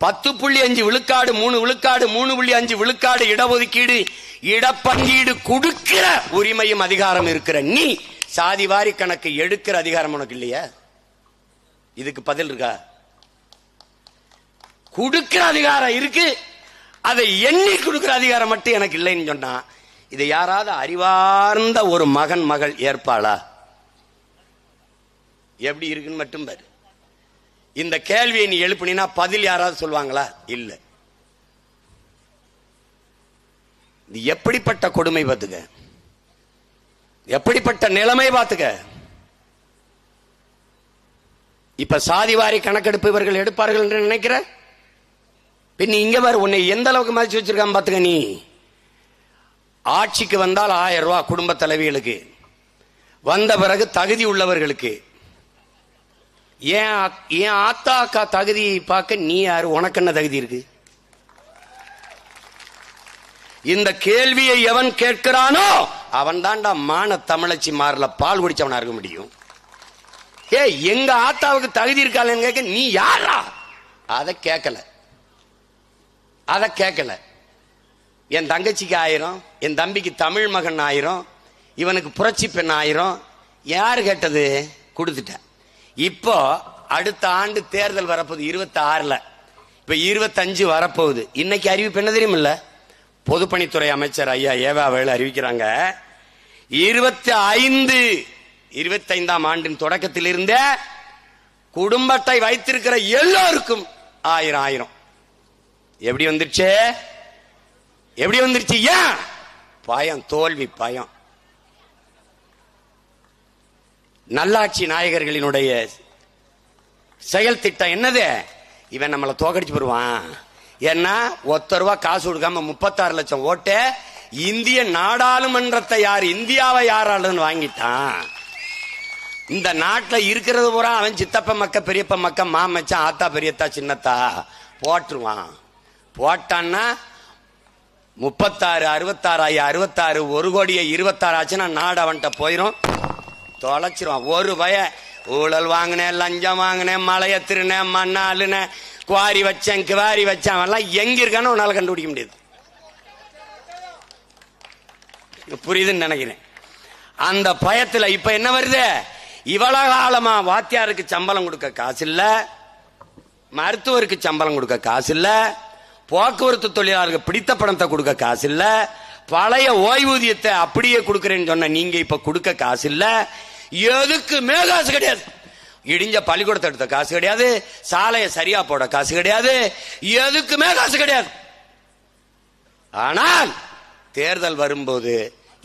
Speaker 1: 10.5 விழுக்காடு 3 விழுக்காடு 3.5 விழுக்காடு இடஒதுக்கீடு இடப்பங்கீடு கொடுக்கிற உரிமையும் அதிகாரம் இருக்கிற நீ சாதிவாரி கணக்கு எடுக்கிற அதிகாரம் உனக்கு இல்லையா? இதுக்கு பதில் இருக்கா? கொடுக்கிற அதிகாரம் இருக்கு, அதை எண்ணி கொடுக்கிற அதிகாரம் மட்டும் எனக்கு இல்லைன்னு சொன்னா இதை யாராவது அறிவார்ந்த ஒரு மகன் மகள் ஏற்பாளா? எப்படி இருக்குன்னு மட்டும் பாரு. இந்த கேள்வியை நீ எழுப்பினா பதில் யாராவது சொல்லுவாங்களா? இல்ல. இது எப்படிப்பட்ட கொடுமை பார்த்துக்க, எப்படிப்பட்ட நிலைமை பார்த்துக்க. இப்ப சாதிவாரி கணக்கெடுப்பு இவர்கள் எடுப்பார்கள் என்று நினைக்கிற? பின் இங்க பாரு, உன்னை எந்த அளவுக்கு மதிச்சு வச்சிருக்கான் பாத்துக்க. நீ ஆட்சிக்கு வந்தால் 1000 ரூபாய் குடும்ப தலைவிகளுக்கு, வந்த பிறகு தகுதி உள்ளவர்களுக்கு. ஏன் ஆத்தா அக்கா தகுதி பார்க்க நீ யாரு? உனக்கு என்ன தகுதி இருக்கு? இந்த கேள்வியை எவன் கேட்கிறானோ அவன் தான்டா மான தமிழச்சி மாறல பால் குடிச்சவனா இருக்க முடியும். ஏ எங்க ஆத்தாவுக்கு தகுதி இருக்காளன்னு கேட்க நீ யாரா? அதை கேட்கல. என் தங்கச்சிக்கு 1000, என் தம்பிக்கு தமிழ் மகன் 1000, இவனுக்கு புரட்சி பெண் 1000. யாரு கேட்டது? கொடுத்துட்டேன். இப்போ அடுத்த ஆண்டு தேர்தல் வரப்போகுது 26ல். இப்ப 25 வரப்போகுது. இன்னைக்கு அறிவிப்பு என்ன தெரியுமில்ல? பொதுப்பணித்துறை அமைச்சர் ஐயா ஏவா வேலு அறிவிக்கிறாங்க, 25ஆம் ஆண்டின் தொடக்கத்தில் இருந்தே குடும்ப அட்டை வைத்திருக்கிற எல்லோருக்கும் 1000. எப்படி வந்துருச்சு? ஏன் பயம்? தோல்வி பயம். நல்லாட்சி நாயகர்களினுடைய செயல் திட்டம் என்னது? இவன் நம்மளை தோக்கடிச்சு போடுவான். ஏன்னா ₹1 காசு கொடுக்காம 36 லட்சம் ஓட்டு இந்திய நாடாளுமன்றத்தை இந்தியாவை யாராலும் வாங்கிட்டான். இந்த நாட்டில் இருக்கிறது பூரா அவன் சித்தப்ப மக்க பெரியப்ப மக்க மாமச்சான் ஆத்தா பெரியத்தா சின்னத்தா போட்டுருவான். போட்டான்னா 36 66 1 கோடியே 26 ஆச்சுன்னா நாடு அவன்கிட்ட போயிரும், தொலைச்சிருவான். ஒரு பய ஊழல் வாங்கினேன், லஞ்சம் வாங்கினேன், மலைய திருனேன், மண்ணாளுனேன், குவாரி வச்சேன், கிவாரி வச்சேன், அவன்லாம் எங்க இருக்கான்னு உன்னால கண்டுபிடிக்க முடியாது. புரியுதுன்னு நினைக்கிறேன். அந்த பயத்துல இப்ப என்ன வருது? இவ்வளவு காலமா வாத்தியாருக்கு சம்பளம் கொடுக்க காசு இல்ல, மருத்துவருக்கு சம்பளம் கொடுக்க காசு இல்ல, போக்குவரத்து தொழிலாளருக்கு பிடித்த பணத்தை கொடுக்க காசு இல்ல, பழைய ஓய்வூதியத்தை அப்படியே கொடுக்கறேன்னு சொன்ன நீங்க இப்ப கொடுக்க காசு இல்ல, எதுக்குமே காசு கிடையாது. இடிஞ்ச பள்ளிக்கூடத்தை எடுத்த காசு கிடையாது, சாலையை சரியா போட காசு கிடையாது, எதுக்குமே காசு கிடையாது. ஆனால் தேர்தல் வரும்போது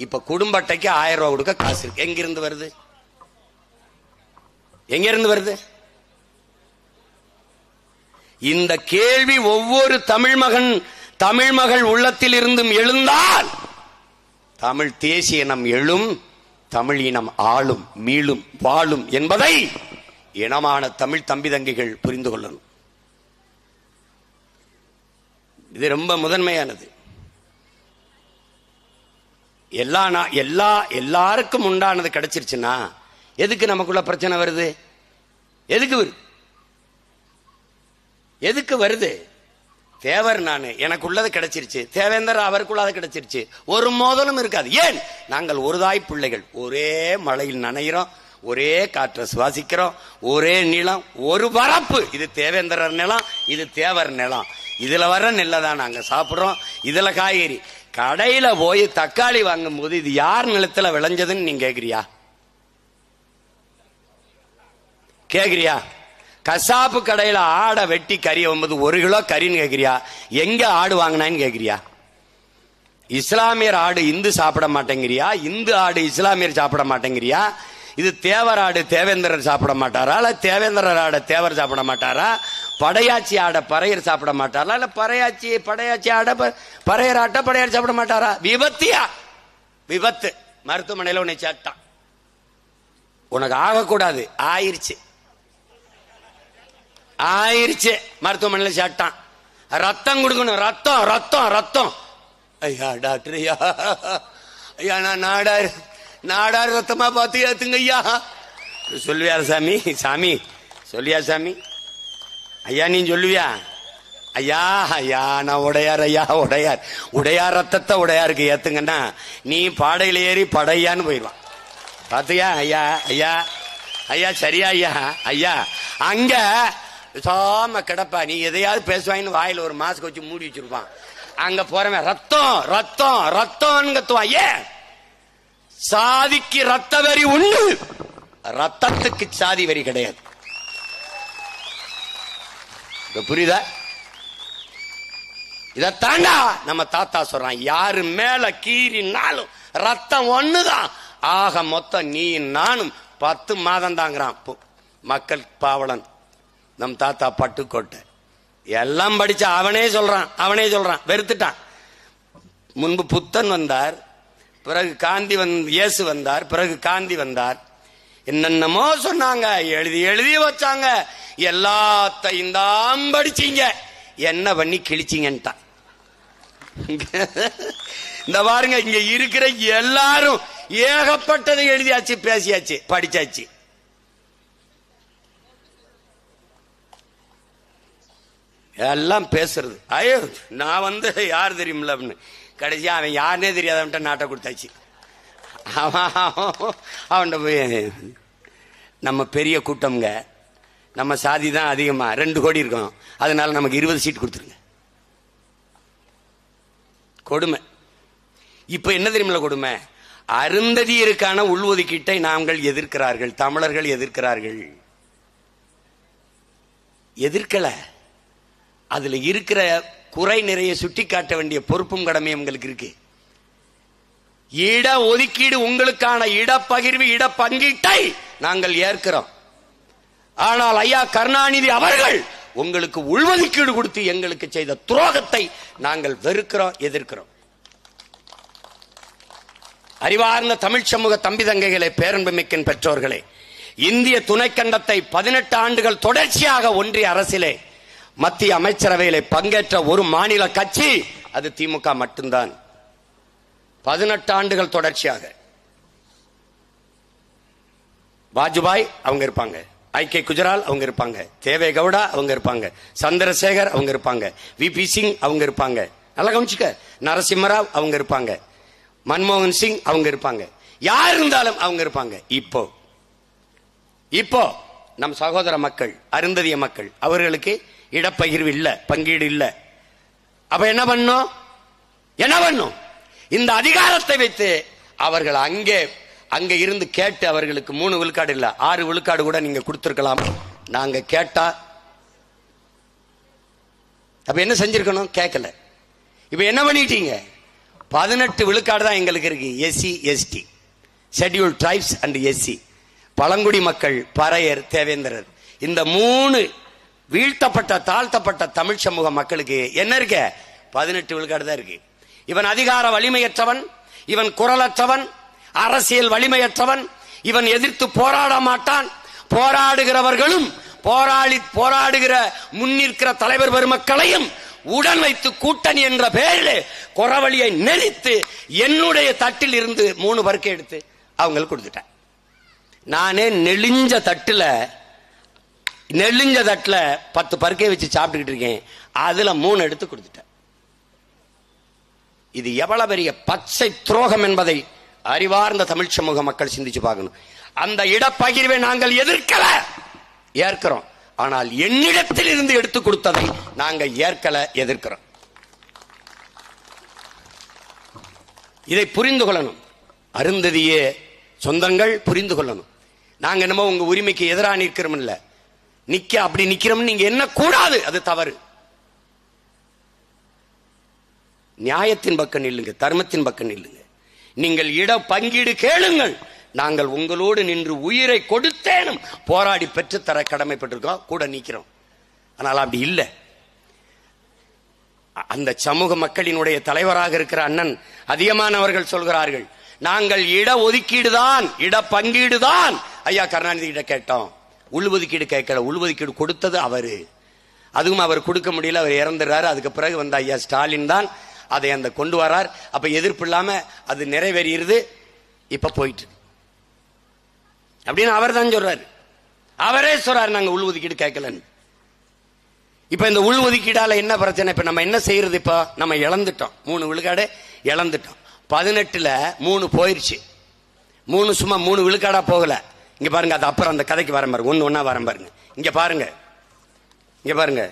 Speaker 1: இப்ப குடும்ப அட்டைக்கு 1000 ரூபாய் கொடுக்க காசு இருக்கு. எங்கிருந்து வருது? இந்த கேள்வி ஒவ்வொரு தமிழ் மகள் உள்ளத்தில் இருந்தும் எழுந்தால் தமிழ் தேசிய இனம் எழும், தமிழ் இனம் ஆளும், மீளும், வாழும் என்பதை இனமான தமிழ் தம்பி தங்கிகள் புரிந்து கொள்ளணும். இது ரொம்ப முதன்மையானது. எல்லாருக்கும் உண்டானது கிடைச்சிருச்சுன்னா எதுக்கு நமக்குள்ள பிரச்சனை வருது? எதுக்கு வருது? தேவர் நானு, எனக்கு உள்ளது கிடைச்சிருச்சு, தேவேந்தர் அவருக்குள்ளது கிடைச்சிருச்சு, ஒரு மோதலும் இருக்காது. ஏன்? நாங்கள் ஒரு தாய் பிள்ளைகள், ஒரே மழையில் நனைகிறோம், ஒரே காற்றை சுவாசிக்கிறோம், ஒரே நிலம், ஒரு வரப்பு. இது தேவேந்திரர் நிலம், இது தேவர் நிலம். இதுல வர நெல்லதான் நாங்க சாப்பிடுறோம், இதுல காய்கறி. கடையில போய் தக்காளி வாங்கும் போது இது யார் நிலத்துல விளைஞ்சதுன்னு நீங்க கேக்குறியா? கசாப்பு கடையில ஆடை வெட்டி கறி 1 கிலோ கறின்னு கேக்குறியா? எங்க ஆடு வாங்கினான்னு கேக்குறியா? இஸ்லாமியர் ஆடு இந்து சாப்பிட மாட்டேங்கிறியா? இந்து ஆடு இஸ்லாமியர் சாப்பிட மாட்டேங்கிறியா? இது தேவர் ஆடு தேவேந்திரர் சாப்பிட மாட்டாரா? இல்ல தேவேந்திரர் ஆடை தேவர் சாப்பிட மாட்டாரா? படையாச்சி ஆடை பறையர் சாப்பிட மாட்டாரா? இல்ல படையாச்சி ஆடை பறையர் ஆட்டை படையார் சாப்பிட மாட்டாரா? விபத்து. மருத்துவமனையில உன்னை சேட்டான், உனக்கு ஆகக்கூடாது, ஆயிருச்சு மருத்துவமனையில சேட்டான். ரத்தம் கொடுக்கணும், ரத்தம். ஐயா டாக்டர், ஐயா நான் நாடார் ரத்தமா பார்த்து ஏத்துங்க ஐயா. சொல்லுவியா சாமி? சொல்லியா சாமி? ஐயா நீ சொல்லுவியா? ஐயா நான் உடையார், உடையார் ரத்தத்தை உடையாருக்கு ஏத்துங்கன்னா நீ பாடையில ஏறி படையான்னு போயிடுவான். பாத்தியா? ஐயா சரியா? ஐயா அங்க சாம கிடப்பா, நீ எதையாவது பேசுவாயின்னு வாயில ஒரு மாஸ்க் வச்சு மூடி வச்சிருப்பான். அங்க போறவன் ரத்தம் கத்துவான். ஏன்? சாதிக்கு ரத்த வரி உண்டு, ரத்தத்துக்கு சாதி வரி கிடையாது. புரியுதா? இதத்தாண்டா நம்ம தாத்தா சொல்றான், யாரு மேல கீறினாலும் ரத்தம் ஒண்ணுதான். ஆக மொத்தம் நீ நானும் 10 மாதம் தாங்கிறான். மக்கள் பாவலன் நம் தாத்தா பட்டுக்கோட்டை எல்லாம் படிச்ச அவனே சொல்றான், வெறுத்துட்டான். முன்பு புத்தன் வந்தார், பிறகு இயேசு வந்தார், பிறகு காந்தி வந்தார். என்னென்னமோ சொன்னாங்க, எழுதி வச்சாங்க, எல்லாத்தையும் தான் படிச்சீங்க, என்ன பண்ணி கிழிச்சிங்கன்ட்டான். இந்த பாருங்க, இங்க இருக்கிற எல்லாரும் ஏகப்பட்டதை எழுதியாச்சு, பேசியாச்சு, படிச்சாச்சு. எல்லாம் பேசுறது. ஐயோ, நான் யார் தெரியுமில்ல அப்படின்னு கடைசியா அவன் யாருன்னே தெரியாதவன்ட்ட நாட்டை கொடுத்தாச்சு. அவன்கிட்ட போய் நம்ம பெரிய கூட்டம்ங்க, நம்ம சாதி தான் அதிகமா 2 கோடி இருக்கோம், அதனால நமக்கு 20 சீட் கொடுத்துருங்க. கொடுமை. இப்ப என்ன தெரியுமில்ல கொடுமை? அருந்ததியருக்கான உள்ஒதுக்கீட்டை நாங்கள் எதிர்க்கிறார்கள், தமிழர்கள் எதிர்க்கிறார்கள். எதிர்க்கல, அதுல இருக்கிற குறை நிறைய சுட்டி காட்ட வேண்டிய பொறுப்பும் கடமையும் உங்களுக்கு இருக்கு. இட ஒதுக்கீடு, உங்களுக்கான இடப்பகிர்வு, இடப்பங்கீட்டை நாங்கள் ஏற்கிறோம். ஆனால் ஐயா கருணாநிதி அவர்கள் உங்களுக்கு உள்ஒதுக்கீடு கொடுத்து எங்களுக்கு செய்த துரோகத்தை நாங்கள் வெறுக்கிறோம், எதிர்க்கிறோம். அறிவார்ந்த தமிழ் சமூக தம்பி தங்கைகளை, பேரன்புமிக்க பெற்றோர்களே, இந்திய துணைக்கண்டத்தை 18 ஆண்டுகள் தொடர்ச்சியாக ஒன்றிய அரசிலே மத்திய அமைச்சரவையிலே பங்கேற்ற ஒரு மாநில கட்சி அது திமுக மட்டும்தான். 18 ஆண்டுகள் தொடர்ச்சியாக. வாஜ்பாய் அவங்க இருப்பாங்க, ஐ.கே. குஜரால் அவங்க இருப்பாங்க, தேவே கவுடா அவங்க இருப்பாங்க, சந்திரசேகர் அவங்க இருப்பாங்க, வி.பி. சிங் அவங்க இருப்பாங்க, நல்லா கவனிச்சுக்க, நரசிம்மராவ் அவங்க இருப்பாங்க, மன்மோகன் சிங் அவங்க இருப்பாங்க, யார் இருந்தாலும் அவங்க இருப்பாங்க. இப்போ நம் சகோதர மக்கள், அருந்ததிய மக்கள், அவர்களுக்கு இடப்பகிர்வு இல்ல, பங்கீடு இல்ல. அப்ப என்ன பண்ணும்? இந்த அதிகாரத்தை வைத்து அவர்கள் அங்கே இருந்து கேட்டு அவர்களுக்கு 3 விழுக்காடு இல்ல 6 விழுக்காடு கூட நீங்க கொடுத்திருக்கலாம். நாங்க கேட்டா அப்ப என்ன செஞ்சிருக்கணும்? கேட்கல. இப்ப என்ன பண்ணிட்டீங்க? 18 விழுக்காடு தான் எங்களுக்கு இருக்கு. SC, ST, scheduled tribes and SC, பழங்குடி மக்கள், பறையர், தேவேந்திரர், இந்த 3 வீழ்த்தப்பட்ட தாழ்த்தப்பட்ட தமிழ் சமூக மக்களுக்கு என்ன இருக்க? 18 விழுக்காடு தான் இருக்கு. இவன் அதிகார வலிமையற்றவன், இவன் குரலற்றவன், அரசியல் வலிமையற்றவன், இவன் எதிர்த்து போராட மாட்டான். போராடுகிறவர்களும் போராடுகிற முன்னிற்கிற தலைவர் பெருமக்களையும் உடன் வைத்து கூட்டணி என்ற பெயரில் குறவழியை நெறித்து என்னுடைய தட்டில் இருந்து 3 பருக்கை எடுத்து அவங்களுக்கு கொடுத்துட்டேன். நானே நெளிஞ்ச தட்டுல 10 பருக்கை வச்சு சாப்பிட்டுக்கிட்டு இருக்கேன். அதுல 3 எடுத்து கொடுத்துட்டேன். இது எவ்வளவு பெரிய பச்சை துரோகம் என்பதை அறிவார்ந்த தமிழ் சமூக மக்கள் சிந்திச்சு பார்க்கணும். அந்த இடப்பகிர்வை நாங்கள் எதிர்க்கல, ஏற்கிறோம். ஆனால் என்னிடத்தில் இருந்து எடுத்து கொடுத்ததை நாங்கள் ஏற்கல, எதிர்க்கிறோம். இதை புரிந்து கொள்ளணும். அருந்ததிய சொந்தங்கள் புரிந்து கொள்ளணும். நாங்க என்னமோ உங்க உரிமைக்கு எதிராக நிற்கிறோம் இல்ல, அப்படி நிக்கிறோம் நீங்க என்ன கூடாது, அது தவறு. நியாயத்தின் பக்கம் நில்லுங்க, தர்மத்தின் பக்கம் நில்லுங்க. நீங்கள் இட பங்கீடு கேளுங்கள், நாங்கள் உங்களோடு நின்று உயிரை கொடுத்தேனும் போராடி பெற்றுத்தர கடமைப்பட்டிருக்கோம், கூட நிற்கிறோம். ஆனால் அப்படி இல்லை. அந்த சமூக மக்களினுடைய தலைவராக இருக்கிற அண்ணன் அதிகமானவர்கள் சொல்கிறார்கள், நாங்கள் இட ஒதுக்கீடு தான், இட பங்கீடு தான் ஐயா கருணாநிதி கிட்ட கேட்டோம், உள்ஒதுக்கீடு கேட்கல. உள்ஒதுக்கீடு கொடுத்தது அவரு, அதுவும் அவர் கொடுக்க முடியல, அவர் இறந்துறாரு. அதுக்கு பிறகு வந்த ஐயா ஸ்டாலின் தான் அதை அந்த கொண்டு வரார். அப்ப எதிர்ப்பு இல்லாம அது நிறைவேறிடுது. இப்ப போயிட்டு அப்படின்னு அவர் தான் சொல்றாரு. அவரே சொல்றாரு நாங்க உள்ஒதுக்கீடு கேட்கலன்னு. இப்ப இந்த உள்ஒதுக்கீடால என்ன பிரச்சனை? இப்ப நம்ம என்ன செய்யறது? இப்ப நம்ம இழந்துட்டோம், 3 விழுக்காடு இழந்துட்டோம். 18ல 3 போயிருச்சு. 3 சும்மா 3 விழுக்காடா போகல. இங்க பாருங்க, அது அப்புறம் அந்த கதைக்கு வர பாருங்க, ஒண்ணா வர பாருங்க. இங்க பாருங்க,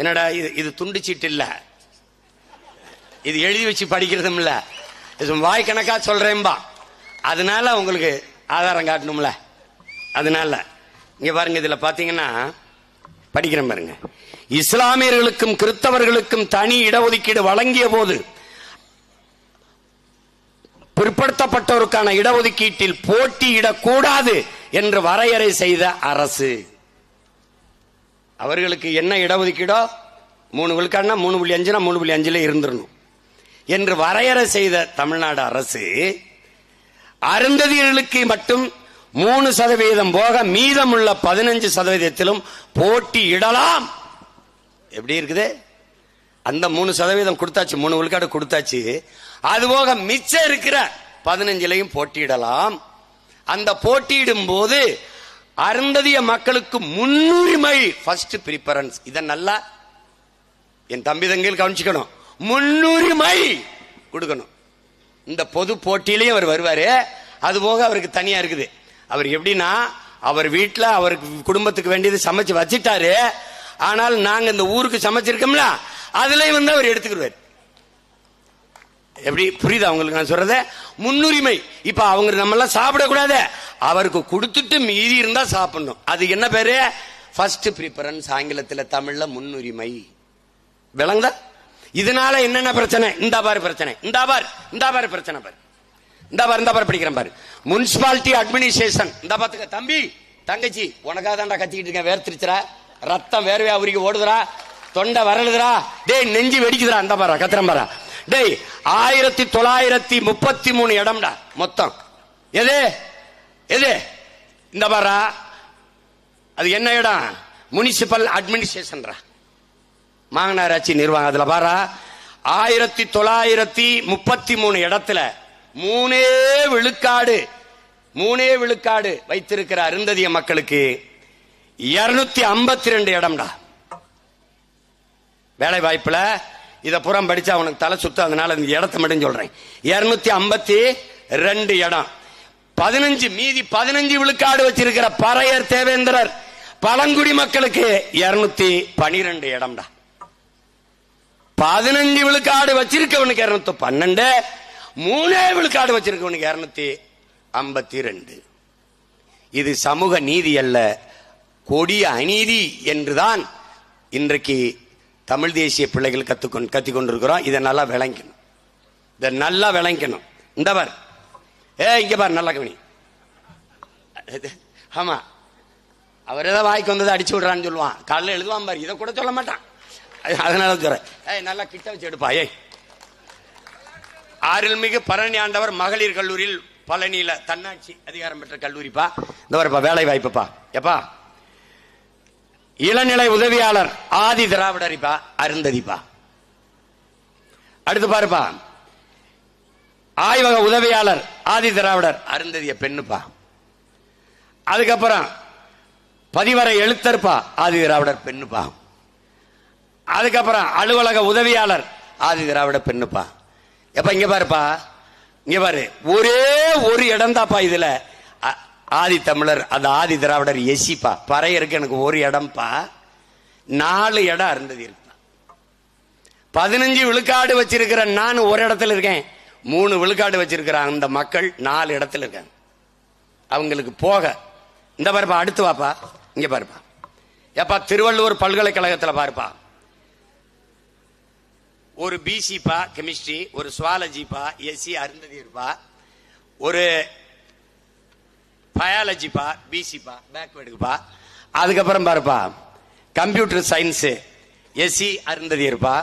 Speaker 1: என்னடா இது துண்டு சீட்டு இல்ல, இது எழுதி வச்சு படிக்கிறதும் இல்ல, இது வாய் கணக்கா சொல்றேன்பா. அதனால உங்களுக்கு ஆதாரம் காட்டணும்ல. அதனால இங்க பாருங்க, இதுல பாத்தீங்கன்னா படிக்கிறேன் பாருங்க. இஸ்லாமியர்களுக்கும் கிறிஸ்தவர்களுக்கும் தனி இடஒதுக்கீடு வழங்கிய போது பிற்படுத்தப்பட்டோருக்கான இடஒதுக்கீட்டில் போட்டியிடக்கூடாது என்று வரையறை செய்த அரசு. அவர்களுக்கு என்ன இடஒதுக்கீடோ 3 விழுக்காடுனா 3.5 3.5 இருந்துடணும் என்று வரையறை செய்த தமிழ்நாடு அரசு அருந்ததியர்களுக்கு மட்டும் 3% போக மீதமுள்ள 15%-த்திலும் போட்டியிடலாம். எப்படி இருக்குது? அந்த 3% கொடுத்தாச்சு, 3 விழுக்காடு கொடுத்தாச்சு. அதுபோக மிச்சம் இருக்கிற 15லையும் போட்டியிடலாம். அந்த போட்டியிடும் போது அருந்ததிய மக்களுக்கு முன்னுரிமை, ஃபர்ஸ்ட் பிரிபரன்ஸ். இத நல்லா என் தம்பி தங்கையில் கவனிச்சுக்கணும். முன்னுரிமை கொடுக்கணும். இந்த பொது போட்டியிலையும் அவர் வருவாரு. அதுபோக அவருக்கு தனியா இருக்குது. அவர் எப்படின்னா, அவர் வீட்டுல அவருக்கு குடும்பத்துக்கு வேண்டியது சமைச்சு வச்சிட்டாரு. ஆனால் நாங்க இந்த ஊருக்கு சமைச்சிருக்கோம்ல, அதுலயும் வந்து அவர் எடுத்துக்கிடுவார். எப்படி புரியுது அவங்களுக்கு நான் சொல்றத? முன்னுரிமை. இப்ப அவங்க நம்ம எல்லாம் சாப்பிடக்கூடாது, அவருக்கு கொடுத்துட்டு மீதி இருந்தா சாப்பிடணும். அது என்ன பேரு? First preference. ஆங்கிலத்தில், தமிழ்ல முன்னுரிமை. விளங்குதா? இதனால என்னென்ன பிரச்சனை? இந்த பாரு பிரச்சனை, இந்த பாரு பிரச்சனை பாரு, இந்த பாரு படிக்கிறேன் பாரு. Municipality administration. இந்த பாத்துக்க தம்பி தங்கச்சி, உனக்காக தான்டா கத்திக்கிட்டு இருக்கேன். வேர்த்திருச்சுரா, ரத்தம் வேர்வையா உருகி ஓடுதுரா, தொண்டை வரலுதுரா, டேய் நெஞ்சு வெடிக்குதுரா. இந்த பாரா கத்திரம் பாரா. டேய் 1933 இடம்டா மொத்தம். எது எது? இந்த பாரா, அது என்ன இடம்? முனிசிபல் அட்மினிஸ்ட்ரேஷன், மாநகராட்சி நிர்வாகம். அதுல பாரா 1933 இடத்துல 3 விழுக்காடு வைத்திருக்கிற அருந்ததிய மக்களுக்கு 252 இடம்டா வேலை வாய்ப்புல. இத புறம் படிச்சா அவனுக்கு தலை சுத்த, அதனால இந்த இடத்தை மட்டும் சொல்றேன். 252 இடம். 15 மீதி 15 விழுக்காடு வச்சிருக்கிற பறையர், தேவேந்திரர், பழங்குடி மக்களுக்கு 212 இடம்டா. 15 விழுக்காடு வச்சிருக்கவனுக்கு 212, 3 விழுக்காடு வச்சிருக்கவனுக்கு 252. இது சமூக நீதி அல்ல, கொடிய அநீதி என்றுதான் இன்றைக்கு தமிழ் தேசிய பிள்ளைகள் கத்திக்கொண்டிருக்கிறோம். இதை நல்லா விளங்கணும், இந்த பார், இங்க பார், நல்லா கவனி. ஆமா, அவர் ஏதாவது வாய்க்கு வந்ததை அடிச்சு விடுறான்னு சொல்லுவான், காலைல எழுதுவான் பாரு, இதை கூட சொல்ல மாட்டான். அதனால சொல்றேன், நல்லா கிட்ட வச்சு எடுப்பா. அருள்மிகு பழனி ஆண்டவர் மகளிர் கல்லூரியில் பழனியில தன்னாட்சி அதிகாரம் பெற்ற கல்லூரிப்பா. இந்த வரப்பா வேலை வாய்ப்புப்பா. எப்பா இளநிலை உதவியாளர் ஆதி திராவிடரிப்பா, அருந்ததிப்பா. அடுத்து பாருப்பா, ஆய்வக உதவியாளர் ஆதி திராவிடர், அருந்ததிய பெண்ணுப்பா. அதுக்கப்புறம் பதிவரை எழுத்தர்ப்பா, ஆதி திராவிடர் பெண்ணுப்பா. அதுக்கப்புறம் அலுவலக உதவியாளர் ஆதி திராவிட பெண்ணுப்பா. எப்ப இங்க பாருப்பா, இங்க பாரு, ஒரே ஒரு இடம் தாப்பா இதுல ஆதி தமிழர், அது ஆதி திராவிடர் எசிப்பா. பறையருக்கு எனக்கு ஒரு இடம்பா, 4 இடம் அருந்ததி இருப்பா. 15 விழுக்காடு வச்சிருக்கிற நான் ஒரு இடத்துல இருக்கேன், 3 விழுக்காடு வச்சிருக்கிற அந்த மக்கள் 4 இடத்துல இருக்காங்க. அவங்களுக்கு போக இந்த பாருப்பா, அடுத்து வாப்பா, இங்க பாருப்பா. எப்பா திருவள்ளுவர் பல்கலைக்கழகத்தில் பாருப்பா, ஒரு பிசிப்பா கெமிஸ்ட்ரி, ஒரு சுவாலஜிப்பா எஸ்சி அருந்ததி இருப்பா, ஒரு பயாலஜிப்பா பிசிப்பா பேக்வேர்டுப்பா. அதுக்கப்புறம் பாருப்பா கம்ப்யூட்டர் சயின்ஸ் எஸ்சி அருந்ததி இருப்பா,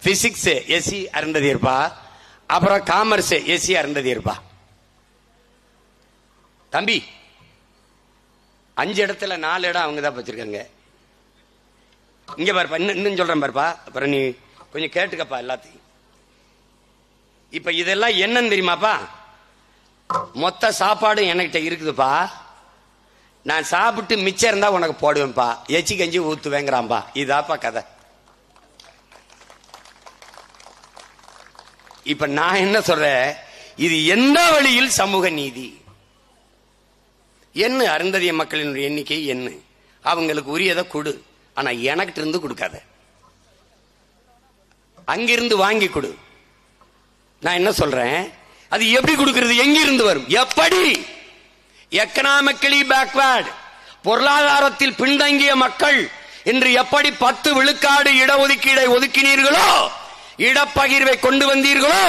Speaker 1: பிசிக்ஸ் எஸ்சி அருந்ததி இருப்பா, அப்புறம் காமர்ஸ் எஸ்சி அருந்ததி இருப்பா. தம்பி 5 இடத்துல 4 இடம் அவங்க தான் வச்சிருக்காங்க. இங்க பாருப்பா, இன்னும் சொல்றேன் பாருப்பா, அப்புறம் நீ கொஞ்சம் கேட்டுக்கப்பா எல்லாத்தையும். இப்ப இதெல்லாம் என்னன்னு தெரியுமாப்பா? மொத்த சாப்பாடு என்கிட்ட இருக்குதுப்பா, நான் சாப்பிட்டு மிச்சம் இருந்தா உனக்கு போடுவேன்ப்பா, எச்சி கஞ்சி ஊத்துவேங்கிறான்பா. இதாப்பா கதை. இப்ப நான் என்ன சொல்றேன், இது எந்த வழியில் சமூக நீதி? என்ன அருந்ததிய மக்களின் எண்ணிக்கை என்ன? அவங்களுக்கு உரியதை கொடு, ஆனா எனக்கு இருந்து கொடுக்காத, அங்கிருந்து வாங்கி கொடு. நான் என்ன சொல்றேன், அது எப்படி கொடுக்கிறது? எங்கிருந்து வரும்? எப்படி? எக்கனாமிக்கலி பேக்வர்ட், பொருளாதாரத்தில் பின்தங்கிய மக்கள் என்று எப்படி 10 விழுக்காடு இடஒதுக்கீடை ஒதுக்கினீர்களோ, இடப்பகிர்வை கொண்டு வந்தீர்களோ,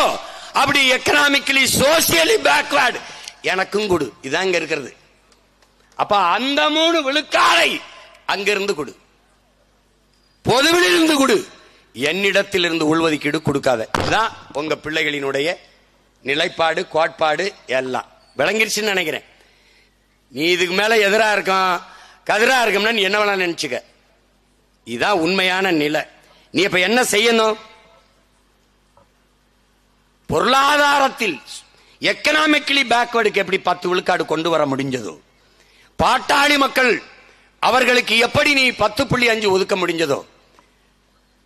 Speaker 1: அப்படி எக்கனாமிக்கலி சோசியலி பேக்வர்ட் எனக்கும் கொடு. இதான் இங்க இருக்கிறது. அப்ப அந்த 3 விழுக்காடை அங்கிருந்து கொடு, பொதுவில் இருந்து கொடு, என்னிடத்தில் இருந்து உள்ஒதுக்கீடு கொடுக்காத. இதுதான் உங்க பிள்ளைகளினுடைய நிலைப்பாடு, கோட்பாடு எல்லாம் விளங்கிருச்சுன்னு நினைக்கிறேன். நீ இதுக்கு மேல எதிரா இருக்கும், கதிரா இருக்கும்னா நீ என்ன வேணா நினைச்சுக்க. இதுதான் உண்மையான நிலை. நீ இப்ப என்ன செய்யணும்? பொருளாதாரத்தில் எக்கனாமிக்கலி பேக்வர்டுக்கு எப்படி 10 விழுக்காடு கொண்டு வர முடிஞ்சதோ, பாட்டாளி மக்கள் அவர்களுக்கு எப்படி நீ 10.5 ஒதுக்க முடிஞ்சதோ,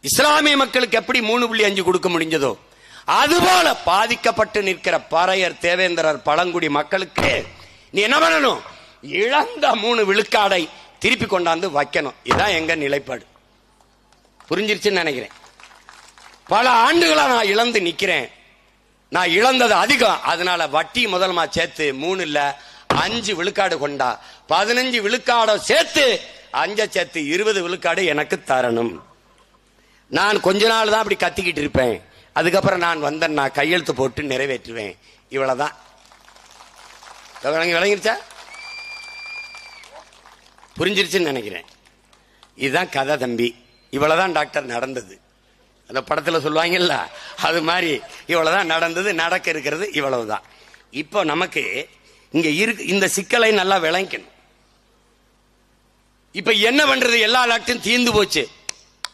Speaker 1: இஸ்லாமிய மக்களுக்கு எப்படி 3.5 கொடுக்க முடிஞ்சதோ, அதுபோல பாதிக்கப்பட்டு நிற்கிற பறையர், தேவேந்திரர், பழங்குடி மக்களுக்கு நீ என்ன பண்ணணும்? இழந்த 3 விழுக்காடை திருப்பி கொண்டாந்து வைக்கணும். இதுதான் எங்க நிலைப்பாடு. புரிஞ்சிருச்சுன்னு நினைக்கிறேன். பல ஆண்டுகளா நான் இழந்து நிக்கிறேன். நான் இழந்தது அதிகம். அதனால வட்டி முதலமா சேர்த்து 3 இல்ல 5 விழுக்காடு கொண்டா 15 விழுக்காட சேர்த்து 5 சேர்த்து 20 விழுக்காடு எனக்கு தரணும். நான் கொஞ்ச நாள் தான் அப்படி கத்திக்கிட்டு இருப்பேன். அதுக்கப்புறம் நான் வந்தேன், நான் கையெழுத்து போட்டு நிறைவேற்றுவேன். இவ்வளவுதான். விளங்கிருச்சா? புரிஞ்சிருச்சுன்னு நினைக்கிறேன். இதுதான் கதை தம்பி. இவ்வளவுதான் டாக்டர் நடந்தது. அந்த படத்துல சொல்லுவாங்கல்ல, அது மாதிரி இவ்வளவுதான் நடந்தது. நடக்க இருக்கிறது இவ்வளவுதான். இப்போ நமக்கு இங்க இருக்கு. இந்த சிக்கலை நல்லா விளங்கணும். இப்ப என்ன பண்றது? எல்லா லட்டும் தீர்ந்து போச்சு.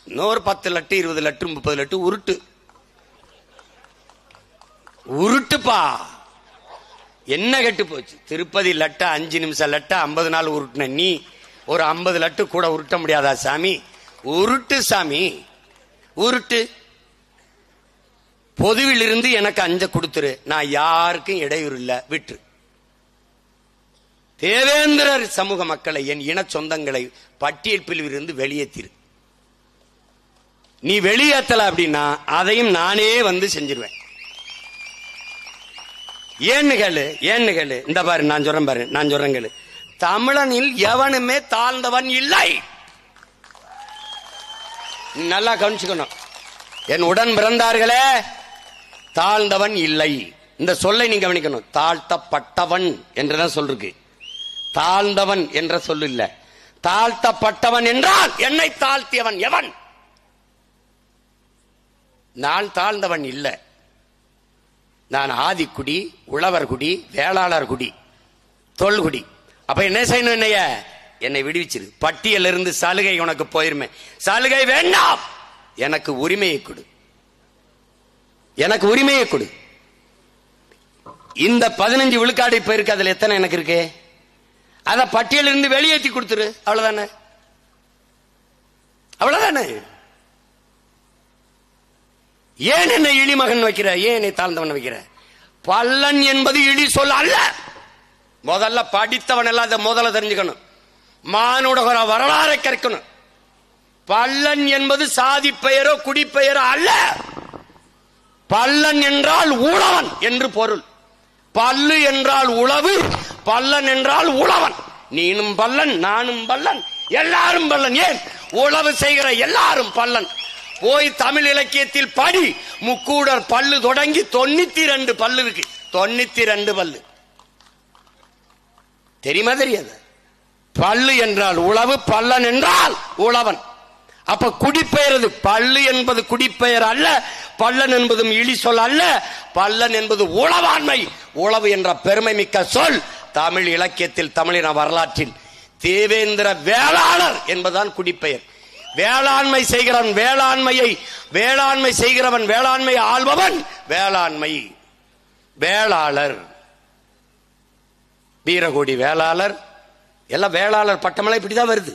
Speaker 1: இன்னொரு 10 லட்டு 20 லட்டு 30 லட்டு உருட்டு உருட்டுப்பா. என்ன கெட்டு போச்சு? திருப்பதி லட்ட 5 நிமிஷம் லட்ட 50 நாள் உருட்டுன நீ ஒரு 50 லட்டு கூட உருட்ட முடியாதா சாமி? உருட்டு சாமி, உருட்டு. பொதுவில் இருந்து எனக்கு 5 கொடுத்துரு. நான் யாருக்கும் இடையூறு இல்ல, விட்டு. தேவேந்திரர் சமூக மக்களை, என் இன சொந்தங்களை பட்டியல் பிரிவில் இருந்து வெளியேற்றிரு. நீ வெளியேற்றல அப்படின்னா அதையும் நானே வந்து செஞ்சிருவேன். ஏன்னு கேளு. இந்த பாரு, நான் சொல்றேன் பாரு, நான் சொல்றேன் கேளு. தமிழனில் எவனுமே தாழ்ந்தவன் இல்லை. நல்லா கவனிச்சுக்கணும். என் உடன் பிறந்தார்களே, தாழ்ந்தவன் இல்லை. இந்த சொல்லை நீங்க கவனிக்கணும். தாழ்த்தப்பட்டவன் என்றுதான் சொல்லிருக்கு. தாழ்ந்தவன் என்ற சொல்லு இல்ல. தாழ்த்தப்பட்டவன் என்றால் என்னை தாழ்த்தியவன் எவன்? நான் தாழ்ந்தவன் இல்லை. நான் ஆதிக்குடி, உழவர் குடி, வேளாளர் குடி, தொல்குடி. அப்ப என்ன செய்யணும்? என்னை விடுவிச்சிரு. பட்டியலிருந்து இருந்து சலுகை உனக்கு போயிருமே. சலுகை வேண்டாம், எனக்கு உரிமையை கொடு. எனக்கு உரிமையை கொடு. இந்த 15 விழுக்காடு இப்ப இருக்கு. அதுல எத்தனை எனக்கு இருக்கு? அத பட்டியலிருந்து இருந்து வெளியேற்றி கொடுத்துரு. அவ்வளவுதானே, அவ்வளவுதானே. ஏன் என்னை இழிமகன் வைக்கிற? ஏன் என்னை தாழ்ந்தவன் வைக்கிற? பல்லன் என்பது இழி சொல் அல்ல. முதல்ல படித்தவன் எல்லாம் இதை முதல்ல தெரிஞ்சுக்கணும். மானுட வரலாறை கற்கணும். பல்லன் என்பது சாதி பெயரோ குடிப்பெயரோ அல்ல. பல்லன் என்றால் உழவன் என்று பொருள். பல்லு என்றால் உழவு, பல்லன் என்றால் உழவன். நீனும் பல்லன், நானும் பல்லன், எல்லாரும் பல்லன். ஏன்? உழவு செய்கிற எல்லாரும் பல்லன். போய் தமிழ் இலக்கியத்தில் படி. முக்கூடர் பல்லு தொடங்கி 92 பல்லு இருக்கு. 92 பல்லு. தெரியுமா? தெரியாது. பல்லு என்றால் உழவு, பல்லன் என்றால் உழவன். அப்ப குடிப்பெயர். பல்லு என்பது குடிப்பெயர் அல்ல. பல்லன் என்பதும் இழி சொல் அல்ல. பல்லன் என்பது உழவாண்மை, உழவு என்ற பெருமை மிக்க சொல். தமிழ் இலக்கியத்தில், தமிழின வரலாற்றில் தேவேந்திர வேளாளர் என்பதுதான் குடிப்பெயர். வேளாண்மை செய்கிறவன் வேளாண்மை செய்கிறவன், வேளாண்மை ஆள்பவன் வேளாண்மை வேளாளர். வீரகோடி வேளாளர், எல்லாம் வேளாளர் பட்டமெல்லாம் இப்படிதான் வருது.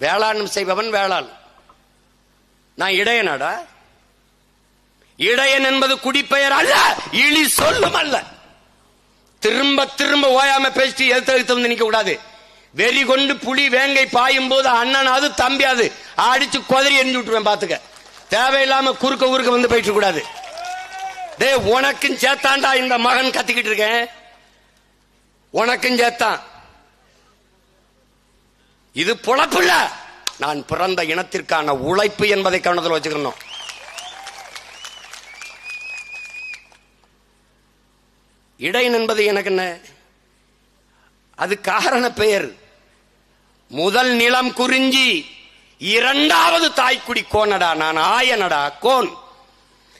Speaker 1: வேளாண்மை செய்பவன் வேளாளர். நான் இடையனடா. இடையன் என்பது குடிப்பெயர் அல்ல, இழி சொல்லும் அல்ல. திரும்ப திரும்ப ஓயாம பேசிட்டு எழுத்து வந்து நிக்க கூடாது. வெறி கொண்டு புலி வேங்கை பாயும் போது அண்ணன் அது தம்பி அது அடிச்சு கொதறி எரிஞ்சு விட்டுருவேன். பாத்துக்க. தேவையில்லாம குறுக்க வந்து போயிட்டு கூடாது. டே, உனக்கும் சேத்தாண்டா இந்த மகன் கத்திக்கிட்டு இருக்கேன். உனக்கும் சேத்தான். இது பொழப்பு இல்ல. நான் பிறந்த இனத்திற்கான உழைப்பு என்பதை கவனத்தில் வச்சுக்கணும். இடையன் என்பது எனக்கு என்ன? அது காரண பெயர். முதல் நிலம் குறிஞ்சி, இரண்டாவது தாய்க்குடி கோனடா. நான் ஆயனடா, கோன்.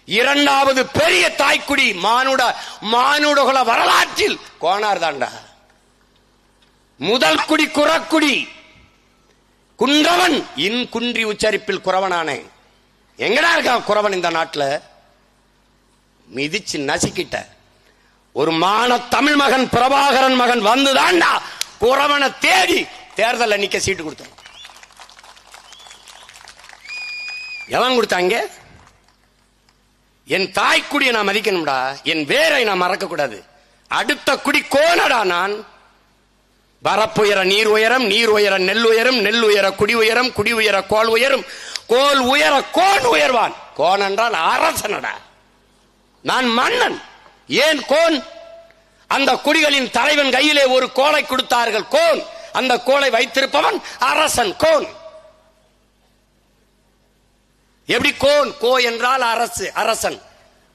Speaker 1: இரண்டாவது பெரிய தாய்க்குடி மானுடகுல வரலாற்றில் கோனார் தாண்டா. முதல் குடி குறக்குடி, குன்றவன். இன் குன்றி உச்சரிப்பில் குறவனானே. எங்கடா இருக்கான் குறவன் இந்த நாட்டில்? மிதிச்சு நசிக்கிட்ட. ஒரு மான தமிழ் மகன் பிரபாகரன் மகன் வந்துதான்டா குறவனை தேடி தேர்தல் நிக்க சீட்டு கொடுத்தான். எவன் கொடுத்தாங்க? என் தாய்க்குடியை நான் மதிக்கணும்டா, என் வேரை நான் மறக்க கூடாது. அடுத்த குடி கோனடா நான். பரப்புயர நீர் உயரம், நீர் உயர நெல் உயரம், நெல் உயர குடி உயரம், குடி உயர கோல் உயரும், கோல் உயர கோன் உயர்வான். கோன் என்றால் அரசனடா, நான் மன்னன். ஏன் கோன்? அந்த குடிகளின் தலைவன் கையிலே ஒரு கோலை கொடுத்தார்கள், கோன். அந்த கோலை வைத்திருப்பவன் அரசன், கோன். எப்படி கோன்? கோ என்றால் அரசு, அரசன்.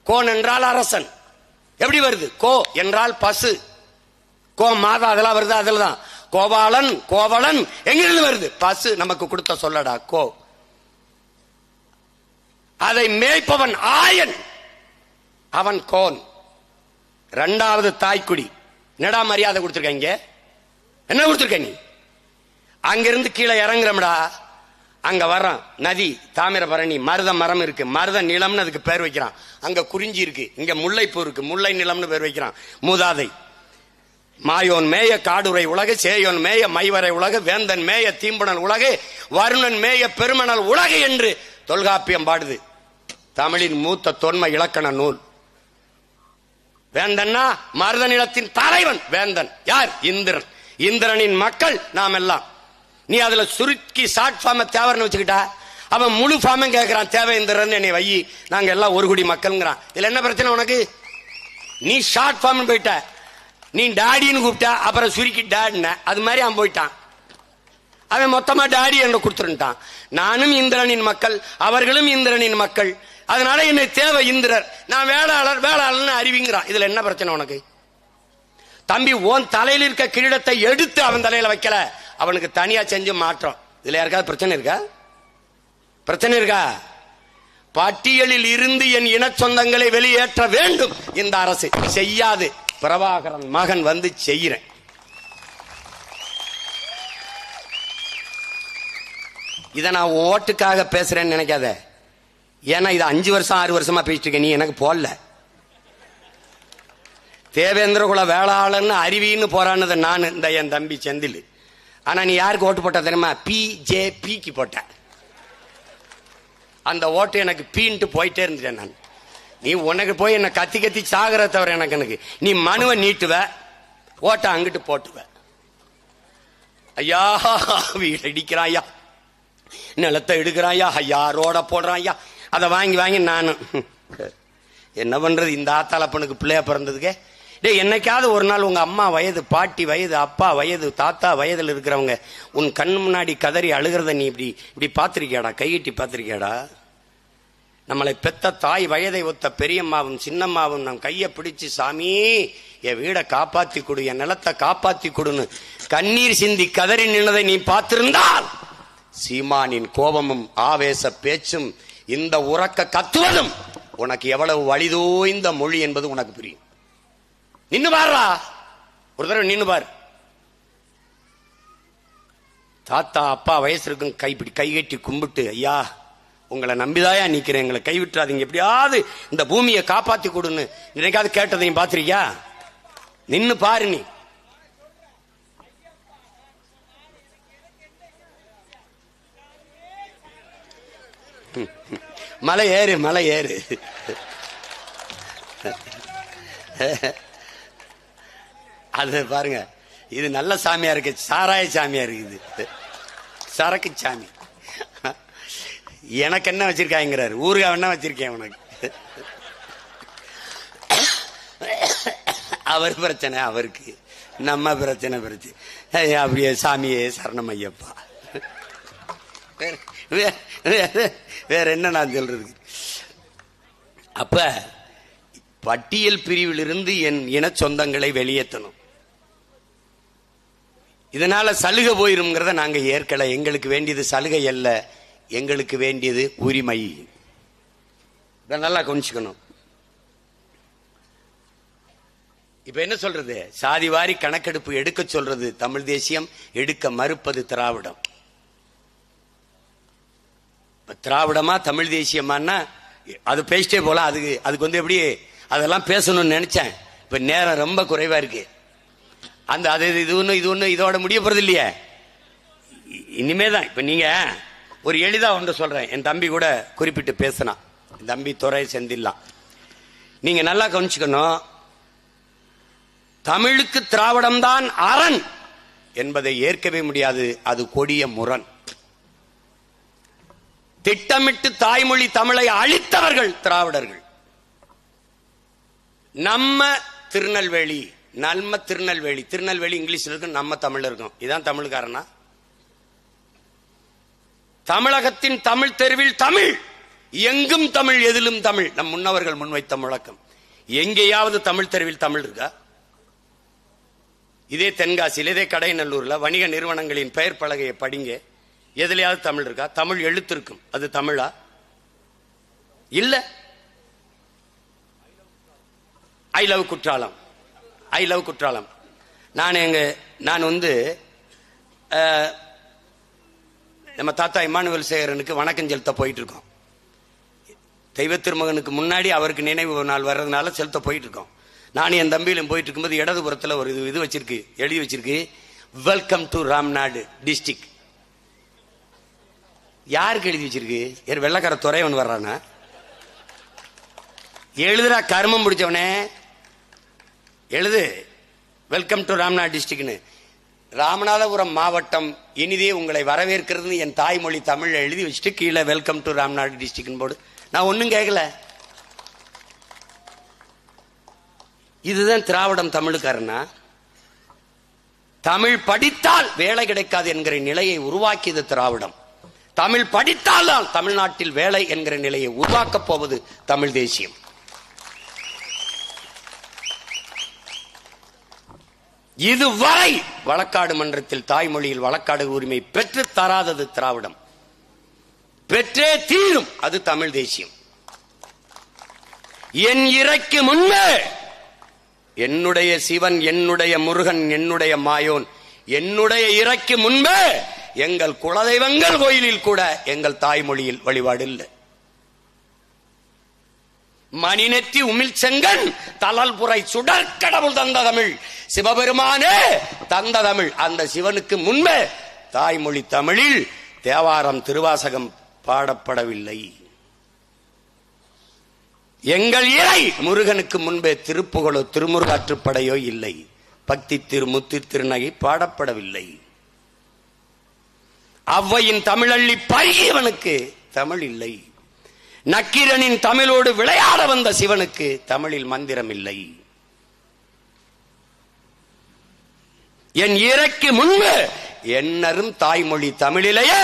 Speaker 1: கோன் என்றால் அரசன். எப்படி வருது? கோ என்றால் பசு, கோ மாதா, அதெல்லாம் வருது. அதுலதான் கோபாலன், கோவலன் எங்கிருந்து வருது? பசு நமக்கு கொடுத்த சொல்லடா, கோ. அதை மேய்ப்பவன் ஆயன், அவன் கோன். இரண்டாவது தாய்க்குடி. என்னடா மரியாதை கொடுத்திருக்க? என்ன கொடுத்திருக்க நீ? அங்கிருந்து கீழே இறங்குறோம்டா, அங்க வர்றான் நதி, தாமிரபரணி, மருத மரம் இருக்கு, மருத நிலம்னு அதுக்கு பேர் வைக்கிறான். அங்க குறிஞ்சி இருக்கு, இங்க முல்லைப்பூ இருக்கு, முல்லை நிலம்னு பேர் வைக்கிறான். மூதாதை மாயோன் மேய காடுரை உலகு, சேயோன் மேய மைவரை உலகு, வேந்தன் மேய தீம்புணல் உலகு, வருணன் மேய பெருமணல் உலகு என்று தொல்காப்பியம் பாடுது. தமிழின் மூத்த தொன்மை இலக்கண நூல். வேந்தன்னா மருத நிலத்தின் தலைவன் வேந்தன். யார்? இந்திரன். இந்திரனின் மக்கள் நாம் எல்லாம். நீ அதுல சுருக்கி ஷார்ட் ஃபார்ம் தேவர்னு வச்சுக்கிட்டா, அவன் முழு ஃபார்மும் கேட்கிறான், தேவேந்திரன் என்னை வை, நாங்க எல்லாம் ஒரு குடி மக்கள்ங்கிறான். இதுல என்ன பிரச்சனை உனக்கு? நீ ஷார்ட் ஃபார்ம் போயிட்ட, நீ டாடின்னு கூப்பிட்டா, அப்புறம் சுருக்கி டாடின, அது மாதிரி அவன் போயிட்டான். அவன் மொத்தமா டாடி என்று கொடுத்துட்டான். நானும் இந்திரனின் மக்கள், அவர்களும் இந்திரனின் மக்கள், அதனால என்னை தேவை இந்திரர், நான் வேளாளர், வேளாளர்னு அறிவிங்கிறான். இதுல என்ன பிரச்சனை உனக்கு? தம்பி, உன் தலையில் இருக்க கிரீடத்தை எடுத்து அவன் தலையில வைக்கல, அவனுக்கு தனியா செஞ்சு மாற்றம். இதுல யாருக்காவது பிரச்சனை இருக்கா? பிரச்சனை இருக்கா? பட்டியலில் இருந்து என் இன சொந்தங்களை வெளியேற்ற வேண்டும் இந்த அரசு. செய்யாது. பிரபாகரன் மகன் வந்து செய்கிறேன். இதை நான் ஓட்டுக்காக பேசுறேன்னு நினைக்காத. ஏன்னா இது 5 வருஷம் 6 வருஷமா பேசிட்டு இருக்க, நீ எனக்கு போடல. தேவேந்திர குல வேளாளன்னு அறிவின்னு போறான்னு நான், இந்த என் தம்பி செந்தில். ஆனா நீ யாருக்கு ஓட்டு போட்ட தெரியுமா? பிஜேபிக்கு போட்ட. அந்த ஓட்டு எனக்கு பீன்ட்டு போயிட்டே இருந்துட்டேன் நான். நீ உனக்கு போய் என்ன கத்தி கத்தி சாகிற தவிர எனக்கு நீ மனுவை நீட்டுவ, ஓட்ட அங்கிட்டு போட்டுவ. ஐயா வீடு அடிக்கிறாயா, நிலத்தை எடுக்கிறாயா, ஐயா ரோட போடுறாயா, அதை வாங்கி வாங்கி நானும் என்ன பண்றது? இந்த ஆத்தாளப்பனுக்கு பிள்ளையா பிறந்ததுக்கே. டே, என்னைக்காவது ஒரு நாள் உங்க அம்மா வயது, பாட்டி வயது, அப்பா வயது, தாத்தா வயதில் இருக்கிறவங்க உன் கண் முன்னாடி கதறி அழுகிறத நீ இப்படி இப்படி பார்த்திருக்கியாடா? கையிட்டி பார்த்திருக்கியாடா? நம்மளை பெத்த தாய் வயதை ஒத்த பெரியம்மாவும் சின்னம்மாவும் நம் கையை பிடிச்சு, சாமி என் வீடை காப்பாத்தி கொடு, என் நிலத்தை காப்பாத்தி கொடுன்னு கண்ணீர் சிந்தி கதறி நின்னதை நீ பார்த்திருந்தால், சீமானின் கோபமும் ஆவேச பேச்சும் இந்த உறக்க கத்துவதும் உனக்கு எவ்வளவு வலிதோய்ந்த மொழி என்பது உனக்கு புரியும். நின்னு பாருடா, ஒரு தடவை நின்னு பாரு. தாத்தா அப்பா வயசு இருக்கும், கைப்பிடி கை கட்டி கும்பிட்டு, ஐயா உங்களை நம்பிதாயா நிக்கிறேன், எங்களை கைவிட்டுறாதீங்க, எப்படியாவது இந்த பூமியை காப்பாத்தி கொடுன்னு நினைக்காது கேட்டதையும் பாத்திருக்கியா? நின்னு பாரு. நீ மலை ஏறு, மலை ஏறு. அது பாருங்க, இது நல்ல சாமியா இருக்கு, சாராய சாமியா இருக்குது, சரக்கு சாமி. எனக்கு என்ன வச்சிருக்காங்கிறாரு, ஊருகா என்ன வச்சிருக்கேன் உனக்கு? அவர் பிரச்சனை அவருக்கு, நம்ம பிரச்சனை பிரச்சனை. அப்படியே சாமியே சரணம் ஐயப்பா. வேற என்ன நான் சொல்றது? அப்ப பட்டியல் பிரிவில் இருந்து என் இன சொந்தங்களை வெளியேற்றணும். இதனால சலுகை போயிருங்கிறத நாங்க ஏற்கல. எங்களுக்கு வேண்டியது சலுகை அல்ல, எங்களுக்கு வேண்டியது உரிமை. இதை நல்லா கொஞ்சிக்கணும். இப்ப என்ன சொல்றது? சாதி வாரி கணக்கெடுப்பு எடுக்க சொல்றது தமிழ் தேசியம், எடுக்க மறுப்பது திராவிடம். திராவிடமா தமிழ் தேசியமானா அது பேசிட்டே போல. அதுக்கு வந்து எப்படி அதெல்லாம் பேசணும்னு நினைச்சேன். இப்ப நேரம் ரொம்ப குறைவா இருக்கு. அந்த அது இது ஒண்ணு இதோட முடிய போறது இல்லையே, இனிமேதான். இப்ப நீங்க ஒரு எளிதா ஒன்று சொல்றேன். என் தம்பி கூட குறிப்பிட்டு பேசினா, என் தம்பி துறை செந்தில்லாம். நீங்க நல்லா கவனிச்சுக்கணும், தமிழுக்கு திராவிடம் தான் அரண் என்பதை ஏற்கவே முடியாது. அது கொடிய முரண். திட்டமிட்டு தாய்மொழி தமிழை அழித்தவர்கள் திராவிடர்கள். நம்ம திருநெல்வேலி இங்கிலீஷ்ல இருக்கும், நம்ம தமிழ் இருக்கும். இதான் தமிழ்காரனா? தமிழகத்தின் தமிழ் தெருவில் தமிழ், எங்கும் தமிழ், எதிலும் தமிழ். நம் முன்னவர்கள் முன்வைத்த முழக்கம். எங்கேயாவது தமிழ் தெருவில் தமிழ் இருக்கா? இதே தென்காசியில், இதே கடைநல்லூர்ல வணிக நிறுவனங்களின் பெயர் பலகையை படிங்க, எதுலையாவது தமிழ் இருக்கா? தமிழ் எழுத்து இருக்கும், அது தமிழா? இல்ல. I love Courtallam, I love Courtallam. நான் வந்து நம்ம தாத்தா இமானுவேல் சேகரனுக்கு வணக்கம் செலுத்த போயிட்டு இருக்கோம். தெய்வ திருமகனுக்கு முன்னாடி அவருக்கு நினைவு நாள் வர்றதுனால செலுத்த போயிட்டு இருக்கோம். நானும் என் தம்பியிலும் போயிட்டு இருக்கும்போது இடதுபுறத்தில் ஒரு இது வச்சிருக்கு, எழுதி வச்சிருக்கு, வெல்கம் டு ராம்நாடு டிஸ்ட்ரிக்ட். யாருக்கு எழுதி வச்சிருக்கு? வெள்ளக்கார துறையவன் வர்றானா? எழுதுறா கர்மம் பிடிச்சவனே, எழுது வெல்கம் டு ராம்நாடு டிஸ்ட்ரிக்ட்னு. ராமநாதபுரம் மாவட்டம் இனிதே உங்களை வரவேற்கிறது என் தாய்மொழி தமிழ் எழுதி வச்சுட்டு கீழே வெல்கம் டு ராம்நாடு டிஸ்ட்ரிக்ட் போடு. நான் ஒன்னும் கேட்கல. இதுதான் திராவிடம் தமிழுக்காரனா? தமிழ் படித்தால் வேலை கிடைக்காது என்கிற நிலையை உருவாக்கியது திராவிடம். தமிழ் படித்தால் தான் தமிழ்நாட்டில் வேலை என்கிற நிலையை உருவாக்கப் போவது தமிழ் தேசியம். இதுவரை வழக்காடு மன்றத்தில் தாய்மொழியில் வழக்காடு உரிமை பெற்று தராதது திராவிடம். பெற்றே தீரும், அது தமிழ் தேசியம். என் இறைக்கு முன்பே என்னுடைய சிவன், என்னுடைய முருகன், என்னுடைய மாயோன், என்னுடைய இறைக்கு முன்பே எங்கள் குலதெய்வங்கள் கோயிலில் கூட எங்கள் தாய்மொழியில் வழிபாடு இல்லை. மணிநெற்றி உமிழ் செங்கன் தளல்புரை சுடற்கடவுள் தந்த தமிழ், சிவபெருமானே தந்த தமிழ். அந்த சிவனுக்கு முன்பே தாய்மொழி தமிழில் தேவாரம், திருவாசகம் பாடப்படவில்லை. எங்கள் இறை முருகனுக்கு முன்பே திருப்புகழோ திருமுருகாற்றுப்படையோ இல்லை. பக்தி திருமுத்தி திருநகை பாடப்படவில்லை. அவ்வையின் தமிழள்ளி பருகியவனுக்கு தமிழ் இல்லை. நக்கீரனின் தமிழோடு விளையாட வந்த சிவனுக்கு தமிழில் மந்திரம் இல்லை. என் இறைக்கு முன்பு என்னரும் தாய்மொழி தமிழிலேயே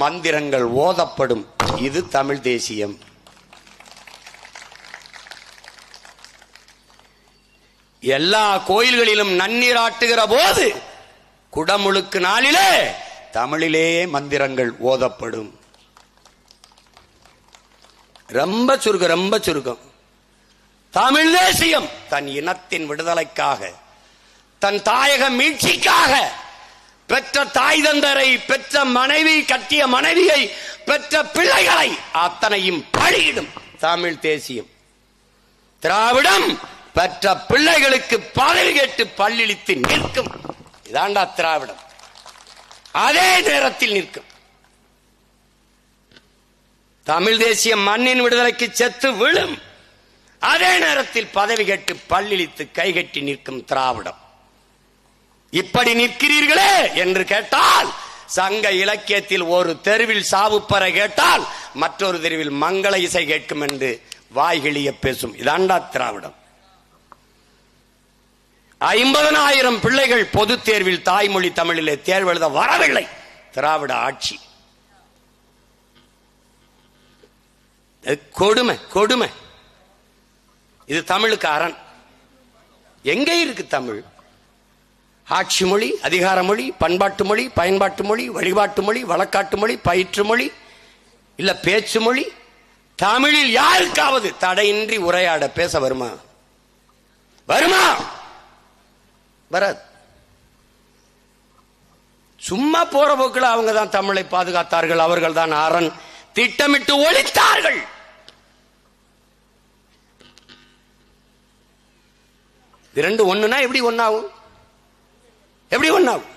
Speaker 1: மந்திரங்கள் ஓதப்படும். இது தமிழ் தேசியம். எல்லா கோயில்களிலும் நன்னீராட்டுகிற போது குடமுழுக்கு நாளிலே தமிழிலே மந்திரங்கள் ஓதப்படும். ரொம்ப சுருக்கம். தமிழ் தேசியம் தன் இனத்தின் விடுதலைக்காக, தன் தாயக மீட்சிக்காக பெற்ற தாய் தந்தரை, பெற்ற மனைவி, கட்டிய மனைவியை, பெற்ற பிள்ளைகளை அத்தனையும் பழியிடும் தமிழ் தேசியம். திராவிடம் பெற்ற பிள்ளைகளுக்கு பதவி கேட்டு பல்லிழித்து நிற்கும். இதாண்டா திராவிடம். அதே நேரத்தில் நிற்கும். தமிழ் தேசியம் மண்ணின் விடுதலைக்கு செத்து விழும். அதே நேரத்தில் பதவி கேட்டு பல்லிழித்து கைகட்டி நிற்கும் திராவிடம். இப்படி நிற்கிறீர்களே என்று கேட்டால், சங்க இலக்கியத்தில் ஒரு தெருவில் சாவுப்பறை கேட்டால் மற்றொரு தெருவில் மங்கள இசை கேட்கும் என்று வாய்கிழிய பேசும். இதாண்டா திராவிடம். 50,000 பிள்ளைகள் பொது தேர்வில் தாய்மொழி தமிழிலே தேர்வு எழுத வரவில்லை. திராவிட ஆட்சி. கொடுமை. இது தமிழுக்கு அரண். எங்க இருக்கு தமிழ்? ஆட்சி மொழி, அதிகார மொழி, பண்பாட்டு மொழி, பயன்பாட்டு மொழி, வழிபாட்டு மொழி, வழக்காட்டு மொழி, பயிற்று மொழி, இல்ல பேச்சு மொழி. தமிழில் யாருக்காவது தடையின்றி உரையாட பேச வருமா? வராது. சும்மா போற போக்குல அவங்க தான் தமிழை பாதுகாத்தார்கள். அவர்கள் தான் அரண். திட்டமிட்டு ஒழித்தார்கள். இது ரெண்டு ஒண்ணுனா எப்படி ஒன்னாகும்? எப்படி ஒன்னாகும்?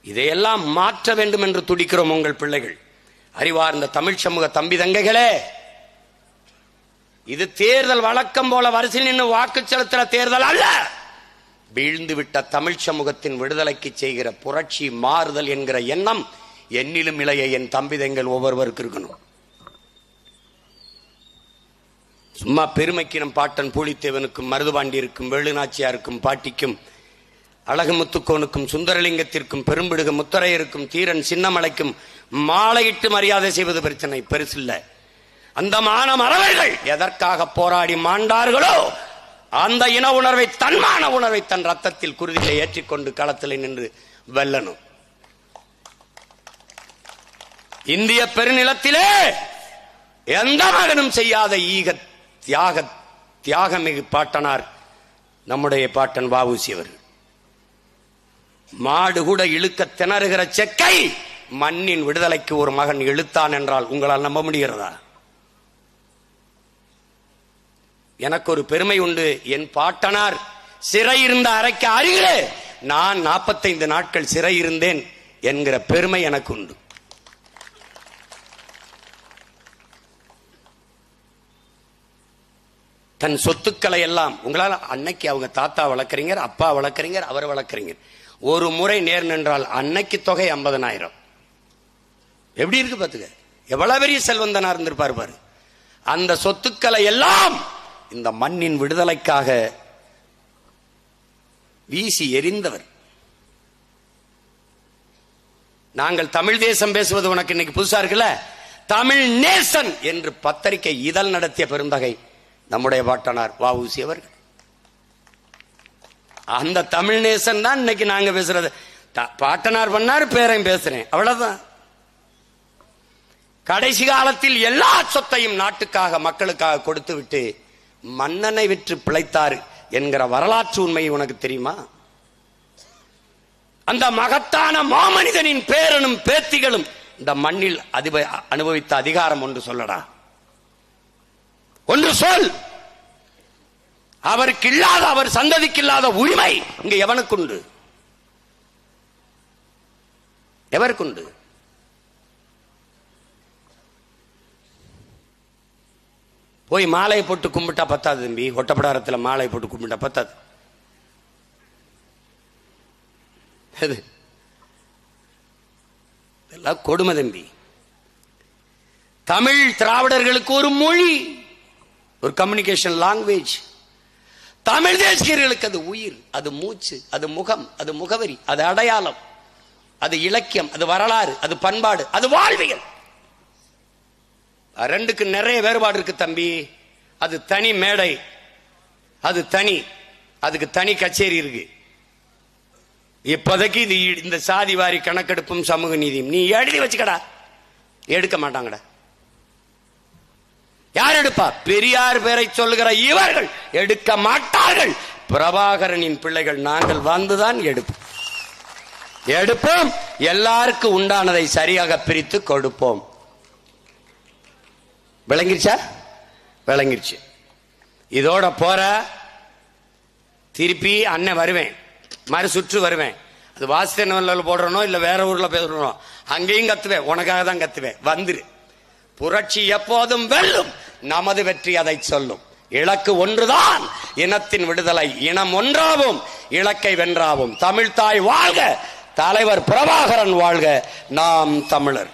Speaker 1: இதையெல்லாம் மாற்ற வேண்டும் என்று துடிக்கிறோம் உங்கள் பிள்ளைகள். அறிவார்ந்த தமிழ் சமூக தம்பி தங்கைகளே, இது தேர்தல் வழக்கம் போல வரிசை நின்று வாக்கு செலுத்துற தேர்தல் அல்ல. வீழ்ந்து விட்ட தமிழ் சமூகத்தின் விடுதலைக்கு செய்கிற புரட்சி மாறுதல் என்கிற எண்ணம் என்னிலும் இளைய என் தம்பி தங்கள் ஒவ்வொருவருக்கு இருக்கணும். சும்மா பெருமைக்கு நம் பாட்டன் பூலித்தேவனுக்கும் மருதுபாண்டியருக்கும் வேலுநாச்சியாருக்கும் பாட்டிக்கும் அழகுமுத்துக்கோனுக்கும் சுந்தரலிங்கத்திற்கும் பெரும்பிடுக முத்தரையருக்கும் தீரன் சின்னமலைக்கும் மாலையிட்டு மரியாதை செய்வது பிரச்சனை பெருசில்ல. அந்த மானமறவர்கள் எதற்காக போராடி மாண்டார்களோ அந்த இன உணர்வை, தன்மான உணர்வை தன் ரத்தத்தில் குருதியை ஏற்றிக்கொண்டு களத்தில் நின்று வெல்லணும். இந்திய பெருநிலத்திலே எந்த மகனும் செய்யாத தியாகமிகு பாட்டனார் நம்முடைய பாட்டன் வ.உ.சி. அவர்கள். மாடு கூட இழுக்க திணறுகிற செக்கை மண்ணின் விடுதலைக்கு ஒரு மகன் இழுத்தான் என்றால் உங்களால் நம்ப முடிகிறதா? எனக்கு ஒரு பெருமை உண்டு. என் பாட்டனார் சிறை இருந்த அறைக்கு அருகிலே நான் 45 நாட்கள் சிறை இருந்தேன் என்கிற பெருமை எனக்கு உண்டு. தன் சொத்துக்களை எல்லாம் உங்களால் அன்னைக்கு அவங்க தாத்தா வளர்க்குறீங்க, அப்பா வளர்க்குறீங்க, அவர் வளர்க்குறீங்க. ஒரு முறை நேர் நின்றால் அன்னைக்கு தொகை 50,000. எப்படி இருக்கு பாத்துக்க, எவ்வளவு பெரிய செல்வந்தனா இருந்திருப்பாரு பாரு. அந்த சொத்துக்களை எல்லாம் இந்த மண்ணின் விடுதலைக்காக வீசி எறிந்தவர். நாங்கள் தமிழ் தேசம் பேசுவது உனக்கு இன்னைக்கு புதுசா இருக்குல்ல. தமிழ் நேசன் என்று பத்திரிகை இதழ் நடத்திய பெருந்தகை நம்முடைய பாட்டனார் வ.உ.சி. அவர்கள். அந்த தமிழ் நேசன் தான் இன்னைக்கு நாங்க பேசுறது. பாட்டனார் பண்ணார், பேரையும் பேசுறேன், அவ்வளவுதான். கடைசி காலத்தில் எல்லா சொத்தையும் நாட்டுக்காக மக்களுக்காக கொடுத்து விட்டு மன்னனை விற்று பிழைத்தார் என்கிற வரலாற்று உண்மை உனக்கு தெரியுமா? அந்த மகத்தான மாமனிதனின் பேரனும் பேத்திகளும் இந்த மண்ணில் அனுபவித்த அதிகாரம் ஒன்று சொல்லடா, ஒன்று சொல். அவருக்கு இல்லாத, அவர் சந்ததிக்கு இல்லாத உரிமை இங்க எவனுக்குண்டு? எவருக்குண்டு? போய் மாலையை போட்டு கும்பிட்டா பத்தாது தம்பி. ஒட்டப்படாரத்தில் மாலையை போட்டு கும்பிட்டா பத்தாது. இதெல்லாம் கொடுமை தம்பி. தமிழ் திராவிடர்களுக்கு ஒரு மொழி, ஒரு கம்யூனிகேஷன் லாங்குவேஜ். தமிழ் தேசியர்களுக்கு அது உயிர், அது மூச்சு, அது முகம், அது முகவரி, அது அடையாளம், அது இலக்கியம், அது வரலாறு, அது பண்பாடு, அது வாழ்வியல். ரெண்டுக்கு நிறைய வேறுபாடு இருக்கு தம்பி. அது தனி மேடை, அது தனி, அதுக்கு தனி கச்சேரி இருக்கு. இப்போதைக்கு இது இந்த சாதி வாரி கணக்கெடுப்பும் சமூக நீதியும் நீ எழுதி வச்சுக்கடா. எடுக்க மாட்டாங்கடா. யார் எடுப்பா? பெரியார் பேரை சொல்லுகிற இவர்கள் எடுக்க மாட்டார்கள். பிரபாகரனின் பிள்ளைகள் நாங்கள் வந்துதான் எடுப்போம். எல்லாருக்கும் உண்டானதை சரியாக பிரித்து கொடுப்போம். விளங்கிருச்சா? விளங்கிருச்சு. இதோட போற திருப்பி அண்ணன் வருவேன், மறு சுற்று வருவேன். அது வாசித்த போடுறனோ இல்ல வேற ஊர்ல பேசுறனோ அங்கேயும் கத்துவேன். உனக்காக தான் கத்துவேன். வந்துரு. புரட்சி எப்போதும் வெல்லும். நமது வெற்றி அதை சொல்லும். இலக்கு ஒன்றுதான், இனத்தின் விடுதலை. இனம் ஒன்றாவும் இலக்கை வென்றாவும். தமிழ் தாய் வாழ்க, தலைவர் பிரபாகரன் வாழ்க, நாம் தமிழர்.